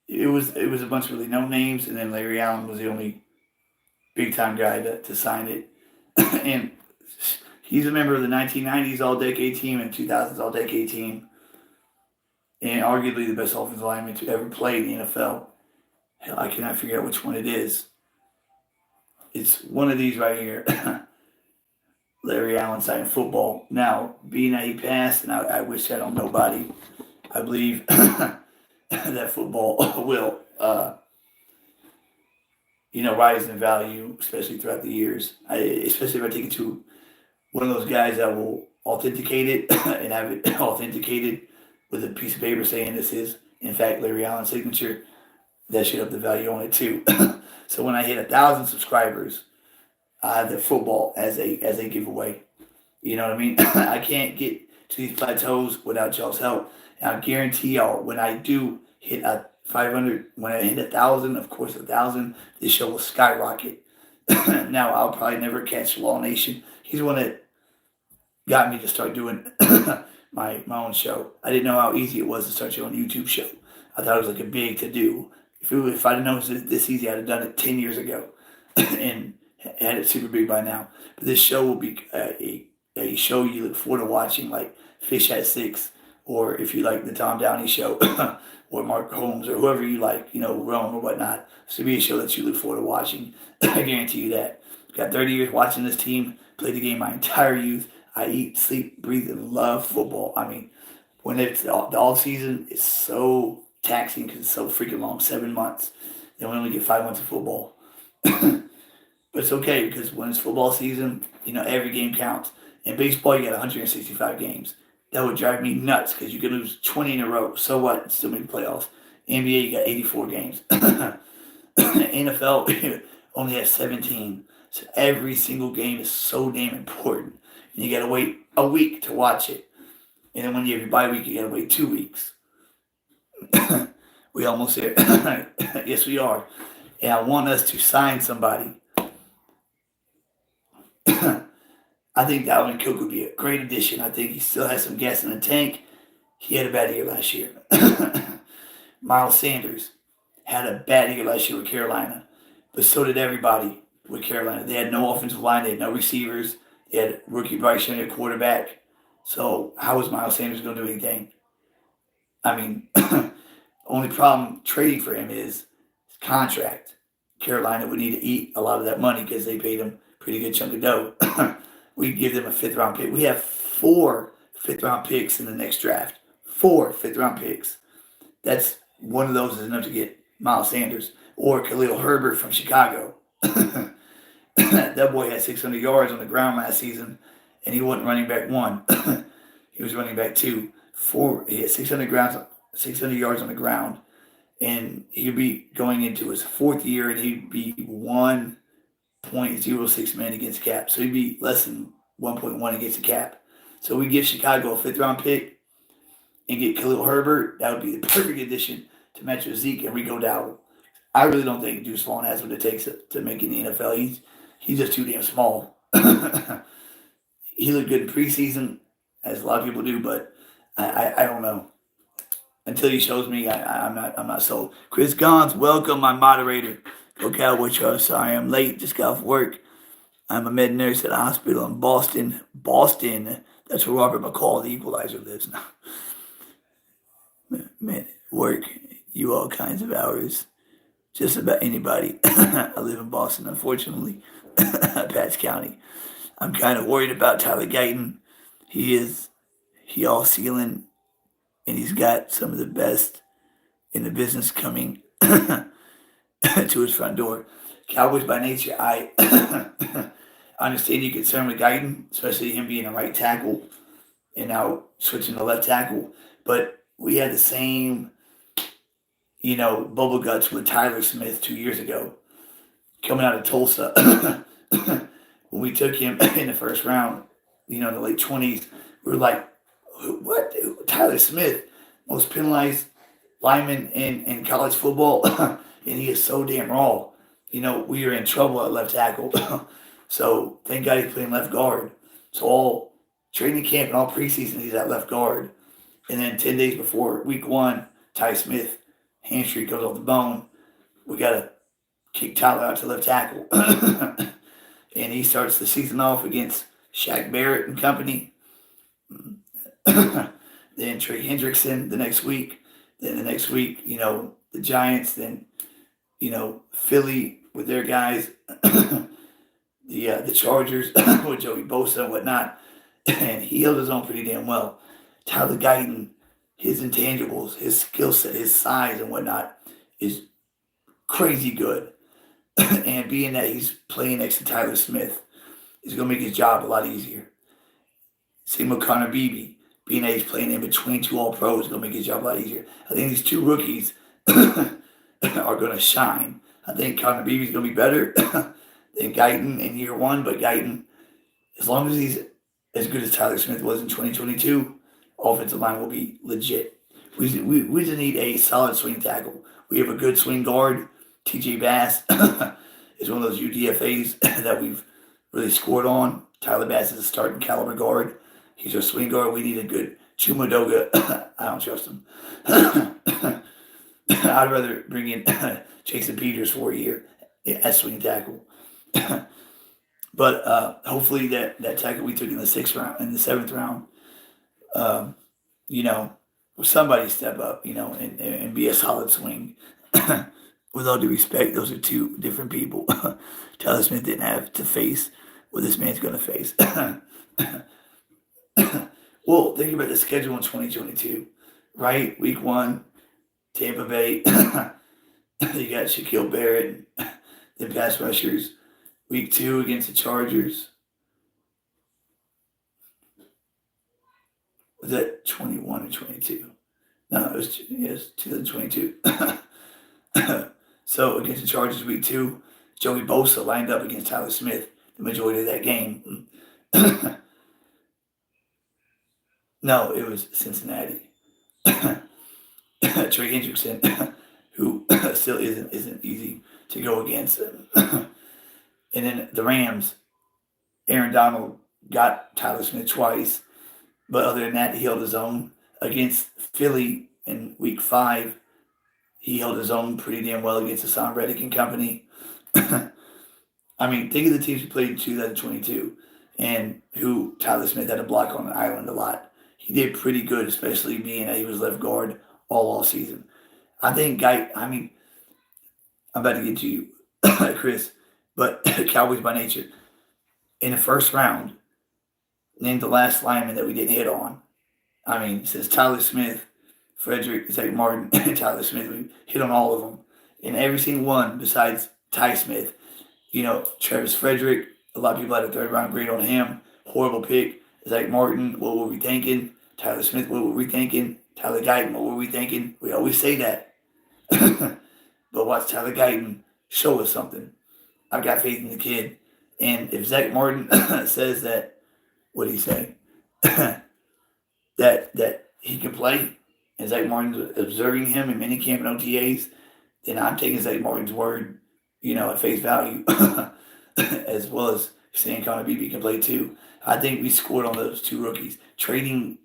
it was a bunch of really no names, and then Larry Allen was the only big time guy to sign it. And he's a member of the 1990s All-Decade team and 2000s All-Decade team, and arguably the best offensive lineman to ever play in the NFL. Hell, I cannot figure out which one it is. It's one of these right here. Larry Allen signed football. Now, being that he passed, and I wish that on nobody, I believe that football will, rise in value, especially throughout the years. Especially if I take it to one of those guys that will authenticate it and have it authenticated with a piece of paper saying this is, in fact, Larry Allen's signature. That should have the value on it too. So when I hit 1,000 subscribers, I have the football as a giveaway. You know what I mean? I can't get to these plateaus without y'all's help. And I guarantee y'all, when I do hit 500, when I hit 1,000, of course 1,000, this show will skyrocket. Now I'll probably never catch Law Nation. He's the one that got me to start doing my own show. I didn't know how easy it was to start your own YouTube show. I thought it was like a big to do. If I didn't know it was this easy, I'd have done it 10 years ago and had it super big by now. But this show will be a show you look forward to watching, like Fish at 6, or if you like the Tom Downey Show, or Mark Holmes, or whoever you like, Rome or whatnot. This will be a show that you look forward to watching. I guarantee you that. Got 30 years watching this team, played the game my entire youth. I eat, sleep, breathe, and love football. I mean, when it's the off season, it's so taxing because it's so freaking long, 7 months. Then we only get 5 months of football. But it's okay because when it's football season, every game counts. In baseball, you got 165 games. That would drive me nuts because you could lose 20 in a row. So what? It's still make the playoffs. NBA, you got 84 games. NFL only has 17. So every single game is so damn important. And you got to wait a week to watch it. And then when you have your bye week, you got to wait 2 weeks. We almost there. Yes, we are. And I want us to sign somebody. I think Dalvin Cook would be a great addition. I think he still has some gas in the tank. He had a bad year last year. Miles Sanders had a bad year last year with Carolina. But so did everybody with Carolina. They had no offensive line. They had no receivers. They had rookie Bryce Young at quarterback. So how is Miles Sanders going to do anything? I mean, Only problem trading for him is his contract. Carolina would need to eat a lot of that money because they paid him a pretty good chunk of dough. We give them a fifth round pick. We have 4 fifth round picks in the next draft. 4 fifth round picks. That's one of those is enough to get Miles Sanders or Khalil Herbert from Chicago. That boy had 600 yards on the ground last season, and he wasn't running back one. He was running back two. He had 600 yards on the ground, and he'd be going into his 4th year, and he'd be 1.06 man against cap. So he'd be less than 1.1 against the cap. So we give Chicago a 5th-round pick and get Khalil Herbert. That would be the perfect addition to match with Zeke and Rico Dowdle. I really don't think Deuce Vaughn has what it takes to make it in the NFL. He's just too damn small. He looked good in preseason, as a lot of people do, but I don't know. Until he shows me, I'm not sold. Chris Gons, welcome, my moderator. Go Cowboys, Charles. Sorry, I'm late. Just got off work. I'm a med nurse at a hospital in Boston. Boston. That's where Robert McCall, the equalizer, lives now. Man, work. You all kinds of hours. Just about anybody. I live in Boston, unfortunately. Patch County. I'm kind of worried about Tyler Guyton. He all ceiling, and he's got some of the best in the business coming to his front door. Cowboys by nature, I understand your concern with Guyton, especially him being a right tackle and now switching to left tackle. But we had the same, bubble guts with Tyler Smith 2 years ago, coming out of Tulsa. When we took him in the first round, in the late 20s, we were like, what? Tyler Smith, most penalized lineman in college football, and he is so damn raw. We were in trouble at left tackle. So thank God he's playing left guard. So all training camp and all preseason, he's at left guard. And then 10 days before week 1, Ty Smith, hamstring goes off the bone. We got to kick Tyler out to left tackle. And he starts the season off against Shaq Barrett and company. Then Trey Hendrickson the next week. Then the next week, the Giants. Then, Philly with their guys. The Chargers with Joey Bosa and whatnot. And he held his own pretty damn well. Tyler Guyton, his intangibles, his skill set, his size and whatnot is crazy good. And being that he's playing next to Tyler Smith is going to make his job a lot easier. Same with Connor Beebe. Being that he's playing in between 2 All-Pros is going to make his job a lot easier. I think these 2 rookies are going to shine. I think Connor Beebe's going to be better than Guyton in year 1, but Guyton, as long as he's as good as Tyler Smith was in 2022, offensive line will be legit. We just need a solid swing tackle. We have a good swing guard. TJ Bass is one of those UDFAs that we've really scored on. Tyler Bass is a starting caliber guard. He's our swing guard. We need a good Chumadoga. I don't trust him. I'd rather bring in Jason Peters for a year as swing tackle. But hopefully that tackle we took in the 6th round, in the 7th round, will somebody step up, and be a solid swing. With all due respect, those are 2 different people. Tyler Smith didn't have to face what this man's going to face. Well, think about the schedule in 2022, right? Week 1, Tampa Bay. You got Shaquille Barrett, the pass rushers. Week 2 against the Chargers. Was that 21 or 22? No, it was 2022. So against the Chargers week 2, Joey Bosa lined up against Tyler Smith the majority of that game. No, it was Cincinnati. Trey Hendrickson, who still isn't easy to go against. And then the Rams, Aaron Donald got Tyler Smith twice. But other than that, he held his own. Against Philly in week 5, he held his own pretty damn well against Hassan Reddick and company. I mean, think of the teams who played in 2022 and who Tyler Smith had to block on the island a lot. He did pretty good, especially being that he was left guard all season. I think I'm about to get to you, Chris, but Cowboys by nature. In the first round, named the last lineman that we didn't hit on. It says Tyler Smith, Frederick, Zach Martin, and Tyler Smith. We hit on all of them. And every single one besides Ty Smith. Travis Frederick, a lot of people had a third round grade on him. Horrible pick. Zach Martin, what were we thinking? Tyler Smith, what were we thinking? Tyler Guyton, what were we thinking? We always say that. But watch Tyler Guyton show us something. I've got faith in the kid. And if Zach Martin says that, what did he say? that he can play, and Zach Martin's observing him in minicamp and OTAs, then I'm taking Zach Martin's word, at face value, as well as saying Connor Beebe can play too. I think we scored on those two rookies. Trading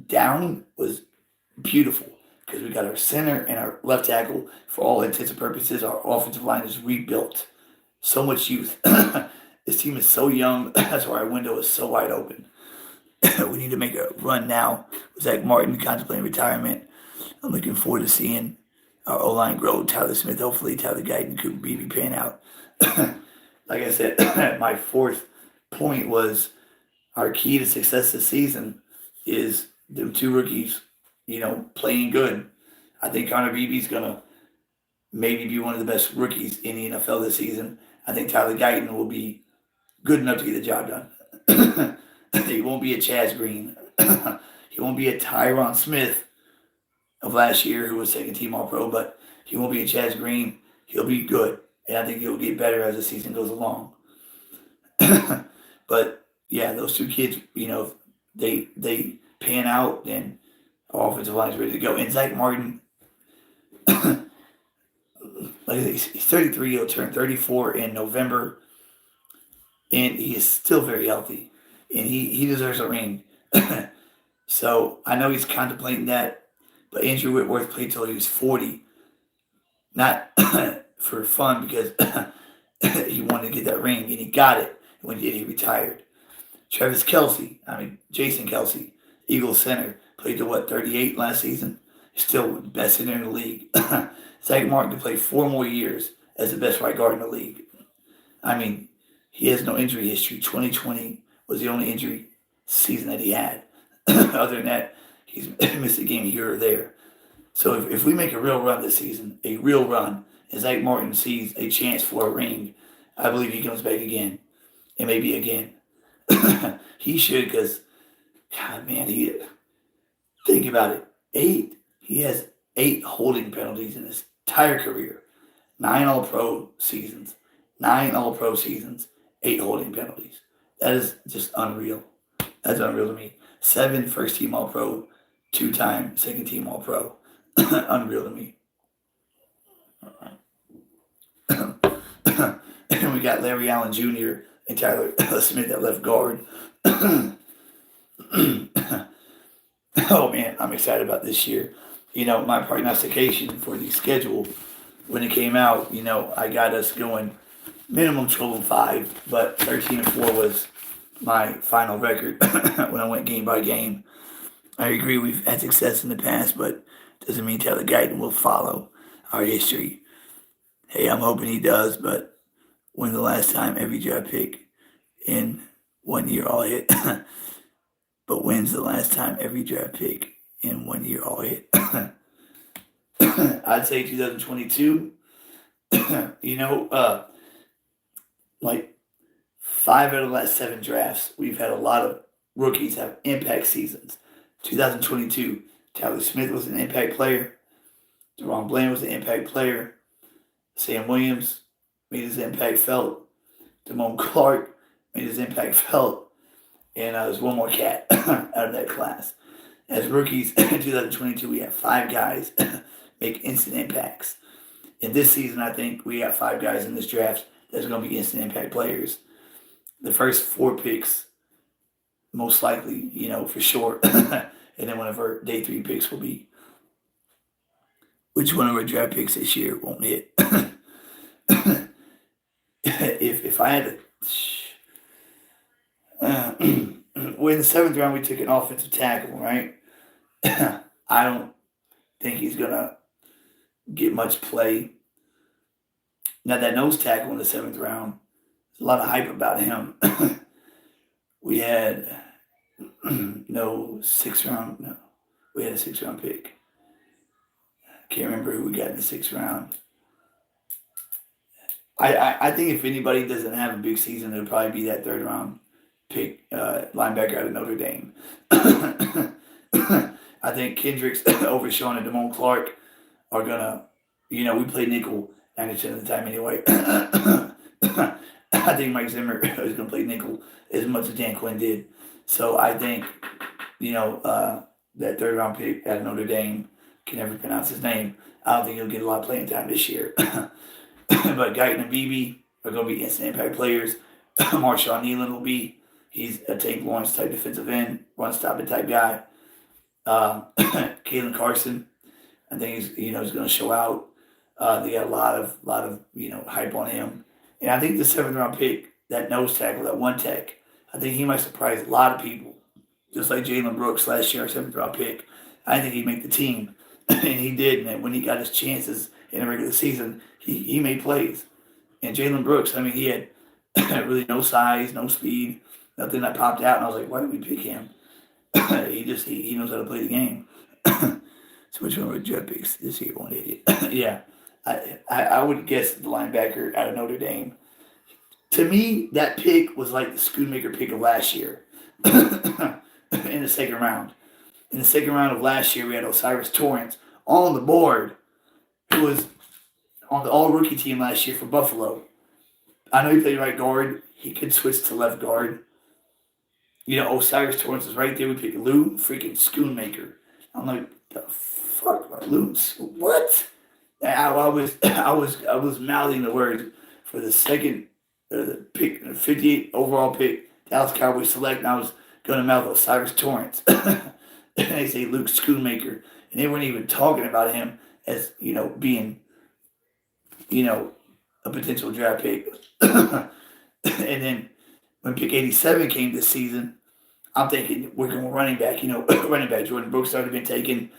down was beautiful because we got our center and our left tackle. For all intents and purposes, our offensive line is rebuilt. So much youth. This team is so young. That's why our window is so wide open. We need to make a run now. Zach Martin contemplating retirement. I'm looking forward to seeing our O-line grow. Tyler Smith, hopefully Tyler Guyton could be pan out. Like I said, my fourth point was our key to success this season is them two rookies, playing good. I think Connor Beebe's going to maybe be one of the best rookies in the NFL this season. I think Tyler Guyton will be good enough to get the job done. He won't be a Chaz Green. He won't be a Tyron Smith of last year who was second team All-Pro, but he won't be a Chaz Green. He'll be good, and I think he'll get better as the season goes along. But, yeah, those two kids, they pan out, and our offensive line is ready to go. And Zach Martin, like he's 33, he'll turn 34 in November, and he is still very healthy, and he deserves a ring. So I know he's contemplating that, but Andrew Whitworth played till he was 40, not for fun because he wanted to get that ring, and he got it. When he did, he retired. Jason Kelsey, Eagles center, played to 38 last season. Still the best center in the league. Zach Martin could play 4 more years as the best right guard in the league. He has no injury history. 2020 was the only injury season that he had. Other than that, he's missed a game here or there. So if we make a real run this season, and Zach Martin sees a chance for a ring, I believe he comes back again. And maybe again. He should, because, God, man, think about it. He has 8 holding penalties in his entire career. 9 All-Pro seasons. 8 holding penalties. That is just unreal. That's unreal to me. 7 first-team All-Pro, 2-time second-team All-Pro. Unreal to me. And we got Larry Allen Jr. and Tyler Smith at left guard. Oh, man, I'm excited about this year. My prognostication for the schedule, when it came out, I got us going minimum 12-5, but 13-4 was my final record when I went game by game. I agree we've had success in the past, but doesn't mean Tyler Guyton will follow our history. Hey, I'm hoping he does, but when's the last time every draft pick in 1 year all hit? But when's the last time every draft pick in 1 year all hit? I'd say 2022. Like 5 out of the last 7 drafts, we've had a lot of rookies have impact seasons. 2022, Tyler Smith was an impact player. Deron Bland was an impact player. Sam Williams made his impact felt. Damone Clark made his impact felt. And there's one more cat out of that class. As rookies in 2022, we have 5 guys make instant impacts. In this season, I think we have 5 guys in this draft that's going to be instant impact players. The first 4 picks, most likely, for sure. And then one of our day 3 picks will be which one of our draft picks this year won't hit. If I had to... well, in the 7th round, we took an offensive tackle, right? I don't think he's going to get much play. Now that nose tackle in the 7th round, there's a lot of hype about him. we had no 6th round. No, we had a 6th round pick. Can't remember who we got in the 6th round. I think if anybody doesn't have a big season, it'll probably be that 3rd round pick, linebacker out of Notre Dame. I think Kendricks over Sean and Damone Clark are gonna, we play nickel 90% of the time anyway. I think Mike Zimmer is gonna play nickel as much as Dan Quinn did. So I think, that 3rd round pick out of Notre Dame, can never pronounce his name. I don't think he'll get a lot of playing time this year. But Guyton and Beebe are going to be instant impact players. Marshawn Nealon will be. He's a Tank Lawrence type defensive end, run stopping type guy. Kalen Carson, I think he's going to show out. They got a lot of hype on him, and I think the 7th round pick, that nose tackle, that one tech, I think he might surprise a lot of people, just like Jalen Brooks last year, our 7th round pick. I think he'd make the team, and he did. And when he got his chances in the regular season, he made plays. And Jalen Brooks, I mean, he had really no size, no speed, nothing that popped out. And I was like, why did we pick him? he knows how to play the game. So which one would draft picks this year? One idiot. Yeah, I would guess the linebacker out of Notre Dame. To me, that pick was like the Schoonmaker pick of last year in the 2nd round. In the 2nd round of last year, we had Osiris Torrance on the board, who was on the all-rookie team last year for Buffalo. I know he played right guard. He could switch to left guard. Osiris Torrance is right there. We picked Lou freaking Schoonmaker. I'm like, the fuck, Lou? What? I was mouthing the words for the second pick, 58 overall pick, Dallas Cowboys select, and I was going to mouth Osiris Torrance. And they say Luke Schoonmaker, and they weren't even talking about him as being a potential draft pick. And then when pick 87 came this season, I'm thinking we're going running back. Running back Jordan Brooks already been taken.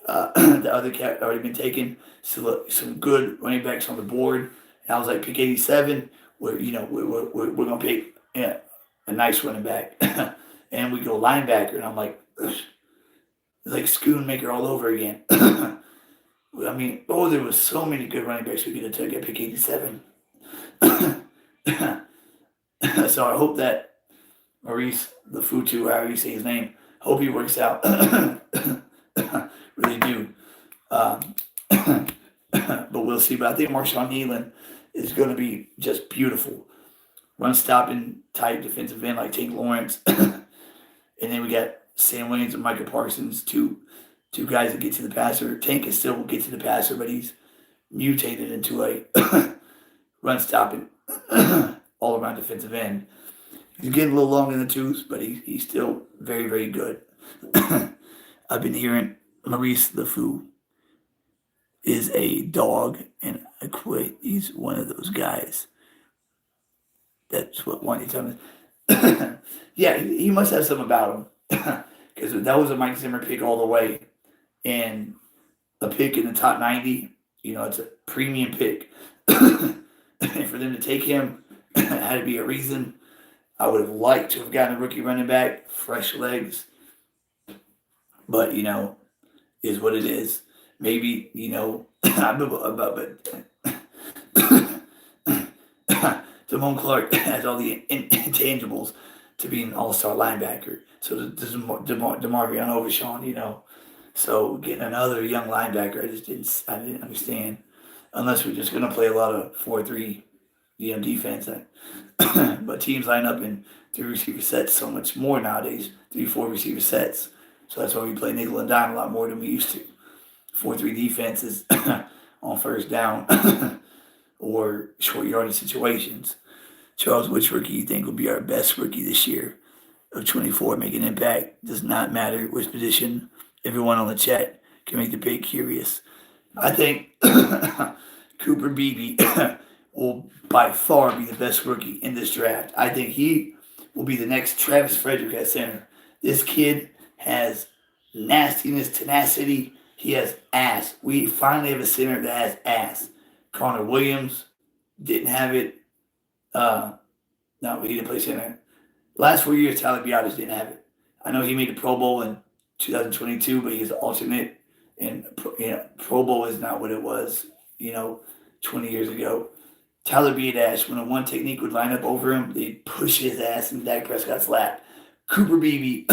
The other cat already been taken. So some good running backs on the board. And I was like, pick 87. We're going to pick a nice running back, and we go linebacker, and I'm like. It's like Schoonmaker all over again. I mean, there was so many good running backs we could have took at pick 87. So I hope that Maurice Lafutu, however you say his name, hope he works out. Really do. But we'll see. But I think Marshawn Nealon is going to be just beautiful. Run stopping type defensive end like Tank Lawrence. And then we got Sam Williams and Micah Parsons, two guys that get to the passer. Tank can still get to the passer, but he's mutated into a run-stopping, all-around defensive end. He's getting a little long in the tooth, but he's still very, very good. I've been hearing Maurice LeFou is a dog, and I quit. He's one of those guys. That's what one told me. Yeah, he must have something about him. Because that was a Mike Zimmer pick all the way. And a pick in the top 90, it's a premium pick. And for them to take him, had to be a reason. I would have liked to have gotten a rookie running back, fresh legs. But, is what it is. Maybe, Damone Clark has all the intangibles to be an all-star linebacker. So does DeMarvion Overshawn, So getting another young linebacker, I didn't understand. Unless we're just going to play a lot of 4-3, defense. But teams line up in 3 receiver sets so much more nowadays. 3-4 receiver sets. So that's why we play nickel and dime a lot more than we used to. 4-3 defenses on first down or short yardage situations. Charles, which rookie you think will be our best rookie this year of 24 making impact? Does not matter which position. Everyone on the chat can make the pick curious. I think Cooper Beebe will by far be the best rookie in this draft. I think he will be the next Travis Frederick at center. This kid has nastiness, tenacity. He has ass. We finally have a center that has ass. Connor Williams didn't have it. Uh, no, he didn't play center. Last 4 years, Tyler Biotis didn't have it. I know he made the Pro Bowl in 2022, but he's an alternate, and Pro Bowl is not what it was, 20 years ago. Tyler Biotis, when a one technique would line up over him, they'd push his ass in Dak Prescott's lap. Cooper Beebe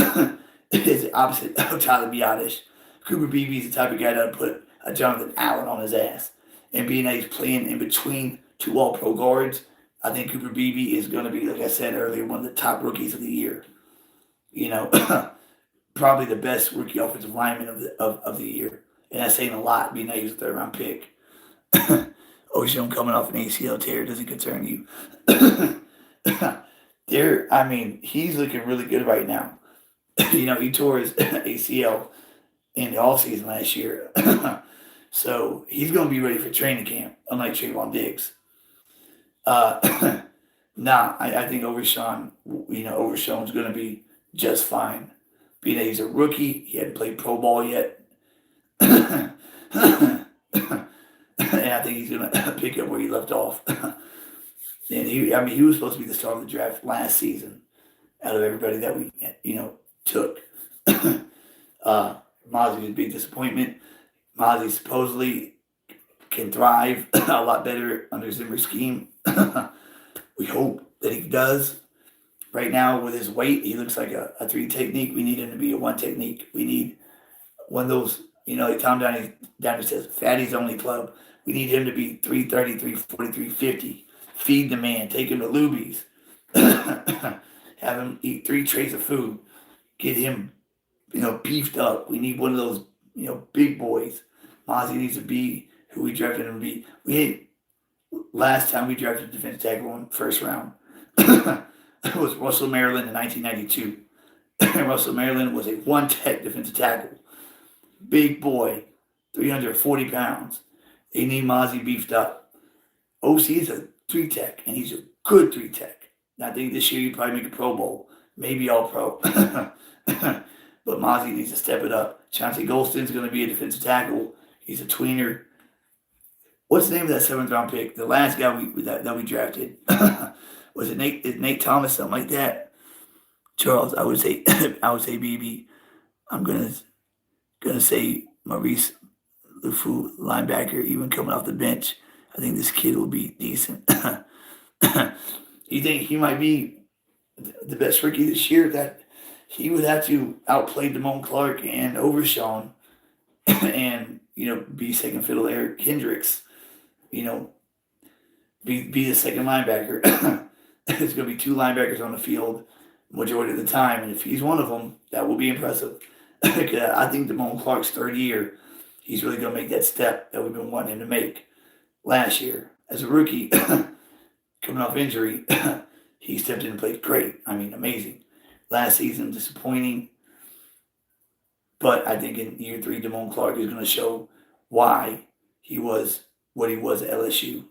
is the opposite of Tyler Biotis. Cooper Beebe is the type of guy that would put a Jonathan Allen on his ass. And being that he's playing in between two all-pro guards, I think Cooper Beebe is going to be, like I said earlier, one of the top rookies of the year. Probably the best rookie offensive lineman of the year. And that's saying a lot, being that he was a third-round pick. Ocean coming off an ACL tear doesn't concern you. He's looking really good right now. He tore his ACL in the offseason last year. So he's going to be ready for training camp, unlike Trayvon Diggs. I think Overshown's going to be just fine. Being that he's a rookie, he hadn't played pro ball yet. And I think he's going to pick up where he left off. And he was supposed to be the star of the draft last season out of everybody that we, took. Mozzie was a big disappointment. Mozzie supposedly can thrive a lot better under Zimmer's scheme. We hope that he does. Right now, with his weight, he looks like a 3 technique. We need him to be a 1 technique. We need one of those, like Tom Downey says, fatties only club. We need him to be 330, 340, 350. Feed the man. Take him to Luby's. Have him eat 3 trays of food. Get him, beefed up. We need one of those, big boys. Mozzie needs to be who we drafted him to be. Last time we drafted a defensive tackle in the first round. It was Russell Maryland in 1992. Russell Maryland was a 1-tech defensive tackle. Big boy, 340 pounds. They need Mozzie beefed up. OC is a 3-tech, and he's a good 3-tech. I think this year he'd probably make a Pro Bowl, maybe All-Pro. But Mozzie needs to step it up. Chauncey Golston's going to be a defensive tackle. He's a tweener. What's the name of that 7th-round pick? The last guy that we drafted. Was it Nate Thomas, something like that? Charles, I would say BB. I'm gonna say Maurice Lufu, linebacker, even coming off the bench. I think this kid will be decent. You think he might be the best rookie this year? That he would have to outplay Damone Clark and Overshawn, and be second fiddle to Eric Hendricks. Be the second linebacker. There's going to be 2 linebackers on the field majority of the time, and if he's one of them, that will be impressive. I think Damone Clark's 3rd year, he's really going to make that step that we've been wanting him to make last year. As a rookie, coming off injury, he stepped in and played great. Amazing. Last season, disappointing. But I think in year 3, Damone Clark is going to show why he was what he was at LSU.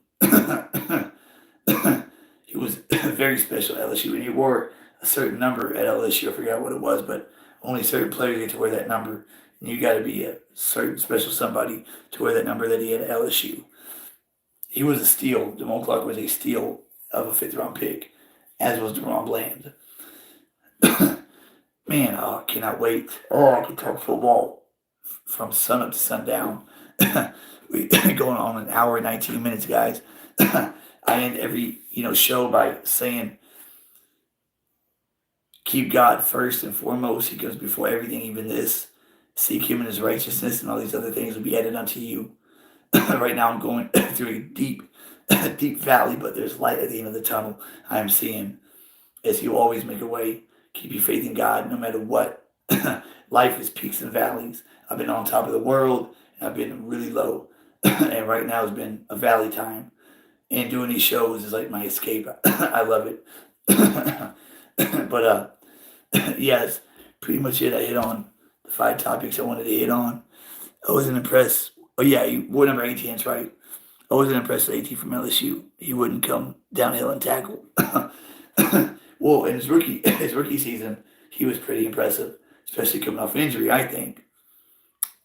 He was very special at LSU, and he wore a certain number at LSU. I forgot what it was, but only certain players get to wear that number. And you got to be a certain special somebody to wear that number that he had at LSU. He was a steal. Damone Clark was a steal of a 5th-round pick, as was DeRon Bland. Man, I cannot wait. I can talk football from sun up to sundown. We going on an hour and 19 minutes, guys. I end every show by saying, keep God first and foremost. He goes before everything, even this. Seek him in his righteousness, and all these other things will be added unto you. Right now I'm going through a deep valley, but there's light at the end of the tunnel. I am seeing, as he will always make a way. Keep your faith in God no matter what. Life is peaks and valleys. I've been on top of the world, and I've been really low. And right now has been a valley time. And doing these shows is like my escape. I love it. But yeah, that's pretty much it. I hit on the 5 topics I wanted to hit on. I wasn't impressed. Oh yeah, you wore number 18, that's right. I wasn't impressed with AT from LSU. He wouldn't come downhill and tackle. Well, in his rookie season, he was pretty impressive, especially coming off injury, I think.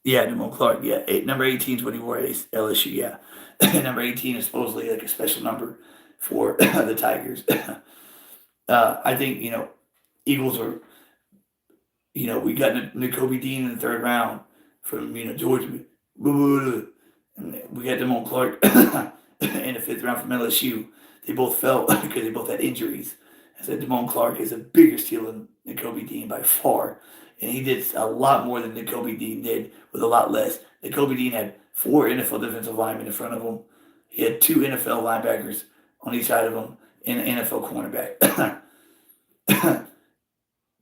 Yeah, Damone Clark. Yeah, number 18 is what he wore at LSU. Yeah, number 18 is supposedly like a special number for the Tigers. I think Eagles are. We got N'Kobe Dean in the third round from Georgia. And we got Damone Clark in the fifth round from LSU. They both fell because they both had injuries. I said Damone Clark is a bigger steal than N'Kobe Dean by far. And he did a lot more than N'Kobe Dean did with a lot less. N'Kobe Dean had 4 NFL defensive linemen in front of him. He had 2 NFL linebackers on each side of him and an NFL cornerback.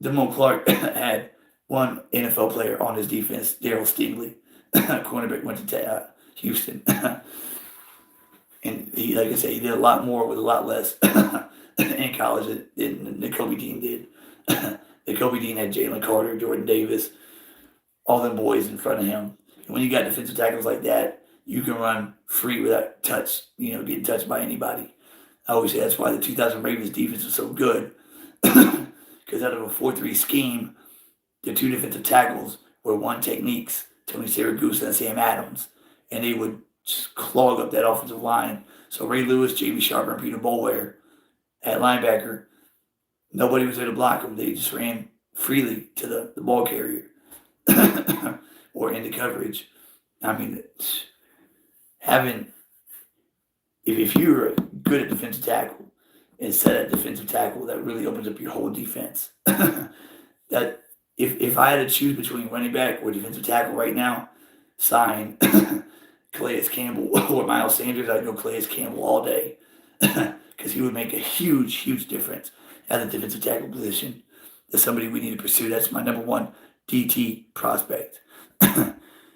Damone Clark had 1 NFL player on his defense, Darryl Stingley. Cornerback went to Houston. And he, like I said, he did a lot more with a lot less in college than N'Kobe Dean did. N'Kobe Dean had Jalen Carter, Jordan Davis, all them boys in front of him. And when you got defensive tackles like that, you can run free without getting touched by anybody. I always say that's why the 2000 Ravens defense was so good. Because out of a 4-3 scheme, the 2 defensive tackles were 1 techniques, Tony Siragusa and Sam Adams. And they would just clog up that offensive line. So Ray Lewis, J.B. Sharper, and Peter Boulware at linebacker, nobody was there to block them. They just ran freely to the ball carrier or into coverage. I mean, if you're good at defensive tackle and set at defensive tackle, that really opens up your whole defense. That if I had to choose between running back or defensive tackle right now, sign Calais Campbell or Miles Sanders, I'd go Calais Campbell all day because he would make a huge, huge difference at the defensive tackle position. That's somebody we need to pursue. That's my number 1 DT prospect.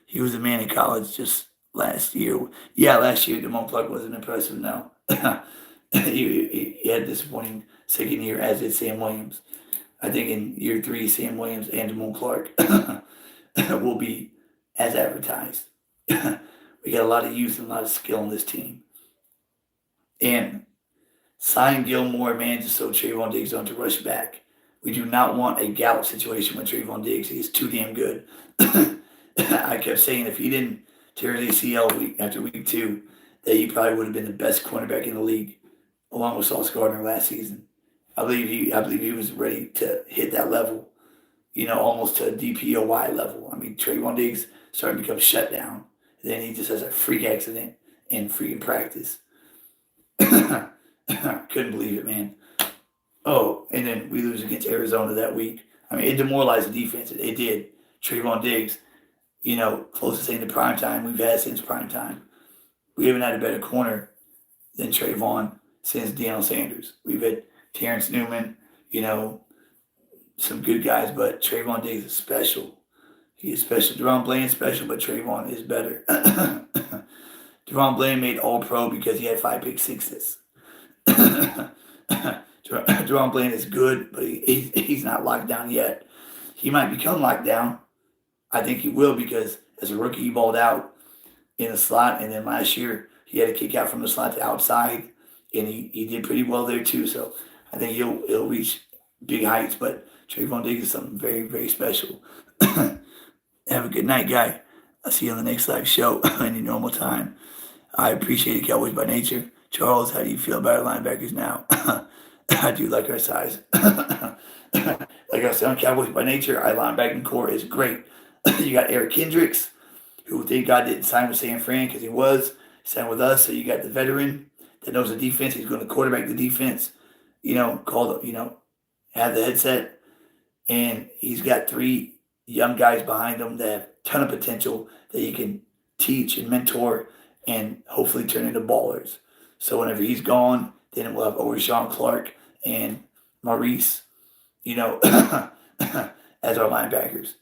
He was a man in college just last year. Yeah, last year Damone Clark wasn't impressive. No, he had a disappointing second year, as did Sam Williams. I think in year 3, Sam Williams and Damone Clark will be as advertised. We got a lot of youth and a lot of skill on this team. And sign Gilmore, man, just so Trayvon Diggs don't have to rush back. We do not want a Gallup situation with Trayvon Diggs. He's too damn good. I kept saying if he didn't tear his ACL after week 2, that he probably would have been the best cornerback in the league, along with Sauce Gardner last season. I believe he was ready to hit that level, almost to a DPOY level. I mean, Trayvon Diggs started to become shut down. Then he just has a freak accident in freaking practice. Couldn't believe it, man. Oh, and then we lose against Arizona that week. I mean, it demoralized the defense. It did. Trayvon Diggs, closest thing to prime time we've had since prime time. We haven't had a better corner than Trayvon since Deion Sanders. We've had Terrence Newman, some good guys, but Trayvon Diggs is special. He is special. Deron Bland is special, but Trayvon is better. Deron Bland made All-Pro because he had 5 pick sixes. Deron Bland is good, but he's not locked down yet. He might become locked down. I think he will because as a rookie, he balled out in the slot, and then last year he had to kick out from the slot to outside, and he did pretty well there too. So I think he'll reach big heights, but Trayvon Diggs is something very, very special. Have a good night, guy. I'll see you on the next live show in your normal time. I appreciate it, Cowboys by nature. Charles, how do you feel about our linebackers now? I do like our size. Like I said, on Cowboys by nature, our linebacking core is great. You got Eric Kendricks, who thank God didn't sign with San Fran because he signed with us. So you got the veteran that knows the defense. He's going to quarterback the defense. Have the headset, and he's got 3 young guys behind him that have a ton of potential that he can teach and mentor and hopefully turn into ballers. So whenever he's gone, then we'll have Orshawn Clark and Maurice, as our linebackers.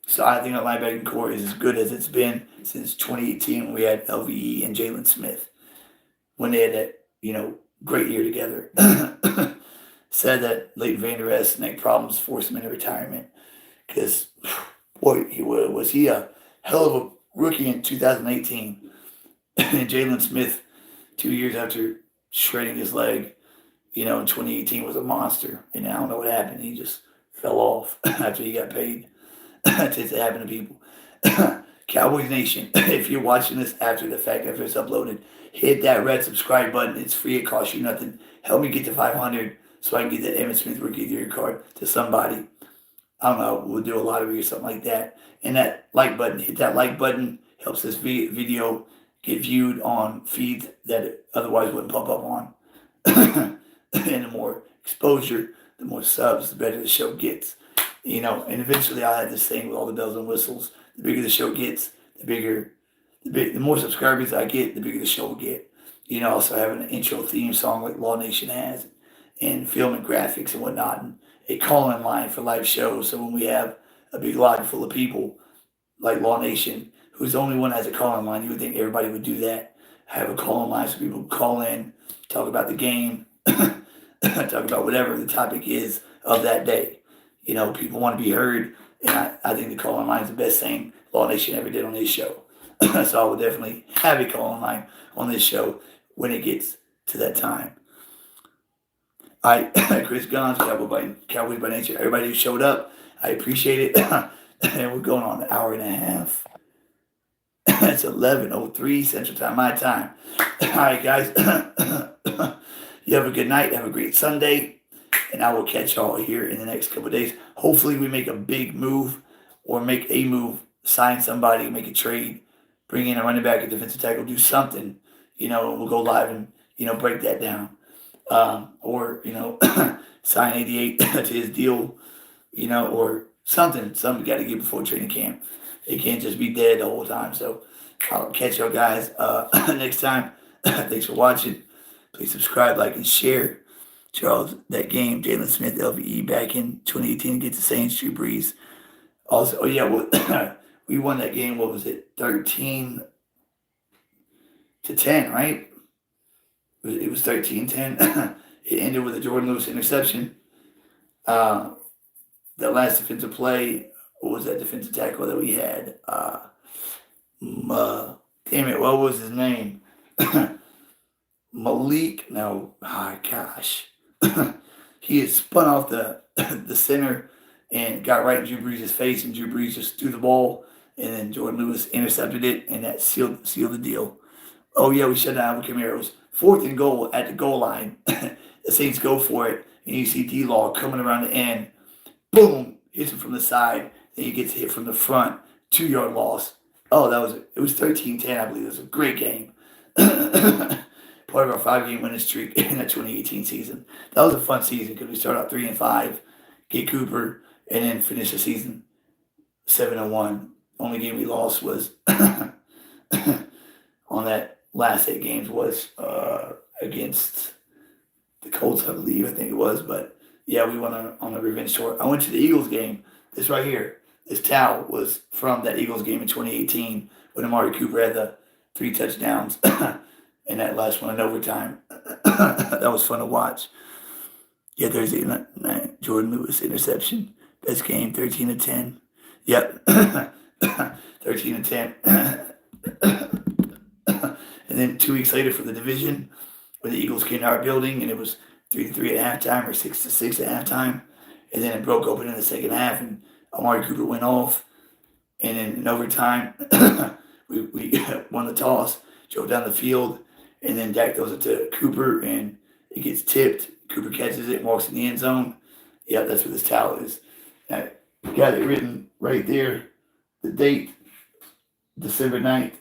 So I think our linebacking core is as good as it's been since 2018 when we had LVE and Jalen Smith when they had that, great year together. Said that Leighton Vander Esch neck problems forced him into retirement because, boy, was he a hell of a rookie in 2018. And Jalen Smith, 2 years after shredding his leg, in 2018 was a monster. And I don't know what happened. He just fell off after he got paid. It happen to people. Cowboys Nation, if you're watching this after the fact, after it's uploaded, hit that red subscribe button. It's free. It costs you nothing. Help me get to 500 so I can get that Emmitt Smith Rookie of the Year card to somebody. I don't know. We'll do a lottery or something like that. And that like button, hit that like button. Helps this video get viewed on feeds that it otherwise wouldn't pop up on. And the more exposure, the more subs, the better the show gets. You know, and eventually I'll have this thing with all the bells and whistles. The bigger the show gets, the more subscribers I get, the bigger the show will get. You know, also having an intro theme song like Law Nation has, and film and graphics and whatnot, and a call-in line for live shows. So when we have a big lobby full of people like Law Nation, who's the only one that has a call-in line, you would think everybody would do that. Have a call-in line so people call in, talk about the game, talk about whatever the topic is of that day. You know, people want to be heard, and I think the call-in line is the best thing Law Nation ever did on this show. So I will definitely have a call-in line on this show when it gets to that time. All right, Chris Guns, Cowboys by Nature. Everybody who showed up, I appreciate it. And we're going on an hour and a half. It's 11:03 Central Time, my time. All right, guys. You have a good night. Have a great Sunday. And I will catch y'all here in the next couple of days. Hopefully we make a big move or make a move, sign somebody, make a trade, bring in a running back, a defensive tackle, do something. You know, we'll go live and, you know, break that down. Or, you know, sign 88 to his deal, you know, or something got to get before training camp. It can't just be dead the whole time. So I'll catch y'all guys next time. Thanks for watching. Please subscribe, like, and share. Charles, that game, Jalen Smith, LVE back in 2018 against the Saints, Drew Brees. Also, oh yeah, well, we won that game, what was it, 13-10, right? It was 13-10. It ended with a Jordan Lewis interception. The last defensive play, what was that defensive tackle that we had? Damn it, what was his name? Malik, no, oh gosh. He had spun off the center and got right in Drew Brees' face, and Drew Brees just threw the ball, and then Jordan Lewis intercepted it, and that sealed the deal. Oh yeah, we shut down with Kamara. It was 4th and goal at the goal line. The Saints go for it, and you see D-Law coming around the end. Boom, hits him from the side. Then he gets hit from the front. 2-yard loss. Oh, it was 13-10, I believe. It was a great game. Part of our 5-game winning streak in that 2018 season. That was a fun season because we started out 3-5, get Cooper, and then finish the season 7-1. Only game we lost was on that last 8 games was against the Colts, I believe. I think it was, but yeah, we went on a revenge tour. I went to the Eagles game. This right here, this towel was from that Eagles game in 2018 when Amari Cooper had the 3 touchdowns. And that last one in overtime. That was fun to watch. Yeah, Thursday night, Jordan Lewis interception. Best game, 13-10. Yep. 13-10. And then 2 weeks later for the division, when the Eagles came to our building, and it was 3-3 at halftime or 6-6 at halftime. And then it broke open in the second half, and Amari Cooper went off. And then in overtime, we won the toss, drove down the field. And then Dak throws it to Cooper, and it gets tipped. Cooper catches it and walks in the end zone. Yeah, that's what this towel is. I got it written right there. The date, December 9th,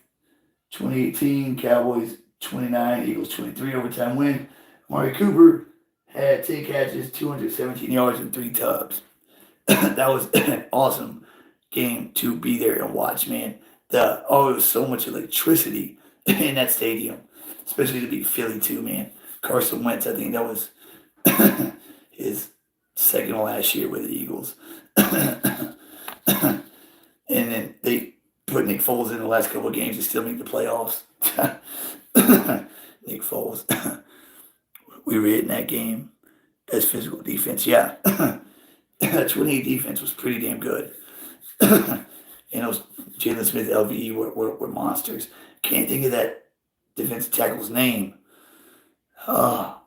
2018. Cowboys 29, Eagles 23 overtime win. Amari Cooper had 10 catches, 217 yards, and 3 tubs. That was an awesome game to be there and watch, man. It was so much electricity in that stadium. Especially to beat Philly too, man. Carson Wentz, I think that was his second to last year with the Eagles. And then they put Nick Foles in the last couple of games to still make the playoffs. Nick Foles. We were in that game. Best physical defense, yeah. That 28 defense was pretty damn good. And those Jalen Smith, LVE were monsters. Can't think of that defensive tackle's name. That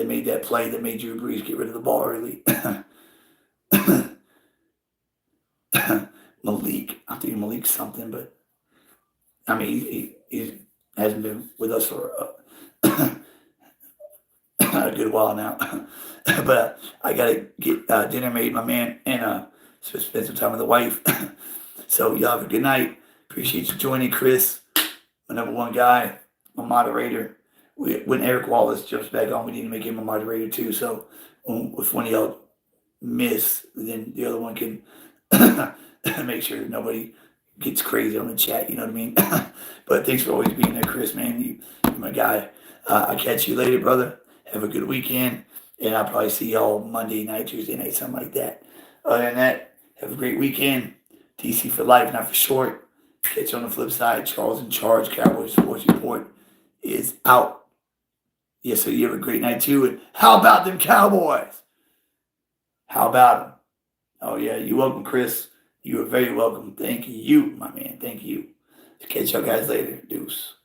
made that play that made Drew Brees get rid of the ball early. Malik. I'm thinking Hopefully Malik something, but I mean, he hasn't been with us for a good while now. But I gotta get dinner made, my man, and spend some time with the wife. So y'all have a good night. Appreciate you joining, Chris, my number one guy, my moderator. When Eric Wallace jumps back on, we need to make him a moderator too. So if one of y'all miss, then the other one can make sure that nobody gets crazy on the chat. You know what I mean? But thanks for always being there, Chris, man. You're my guy. I'll catch you later, brother. Have a good weekend. And I'll probably see y'all Monday night, Tuesday night, something like that. Other than that, have a great weekend. DC for life, not for short. Catch you on the flip side. Charles in Charge, Cowboys Sports Report is out. Yes, so you have a great night too. And how about them Cowboys? How about them? Oh, yeah, you're welcome, Chris. You are very welcome. Thank you, my man. Thank you. Catch y'all guys later. Deuce.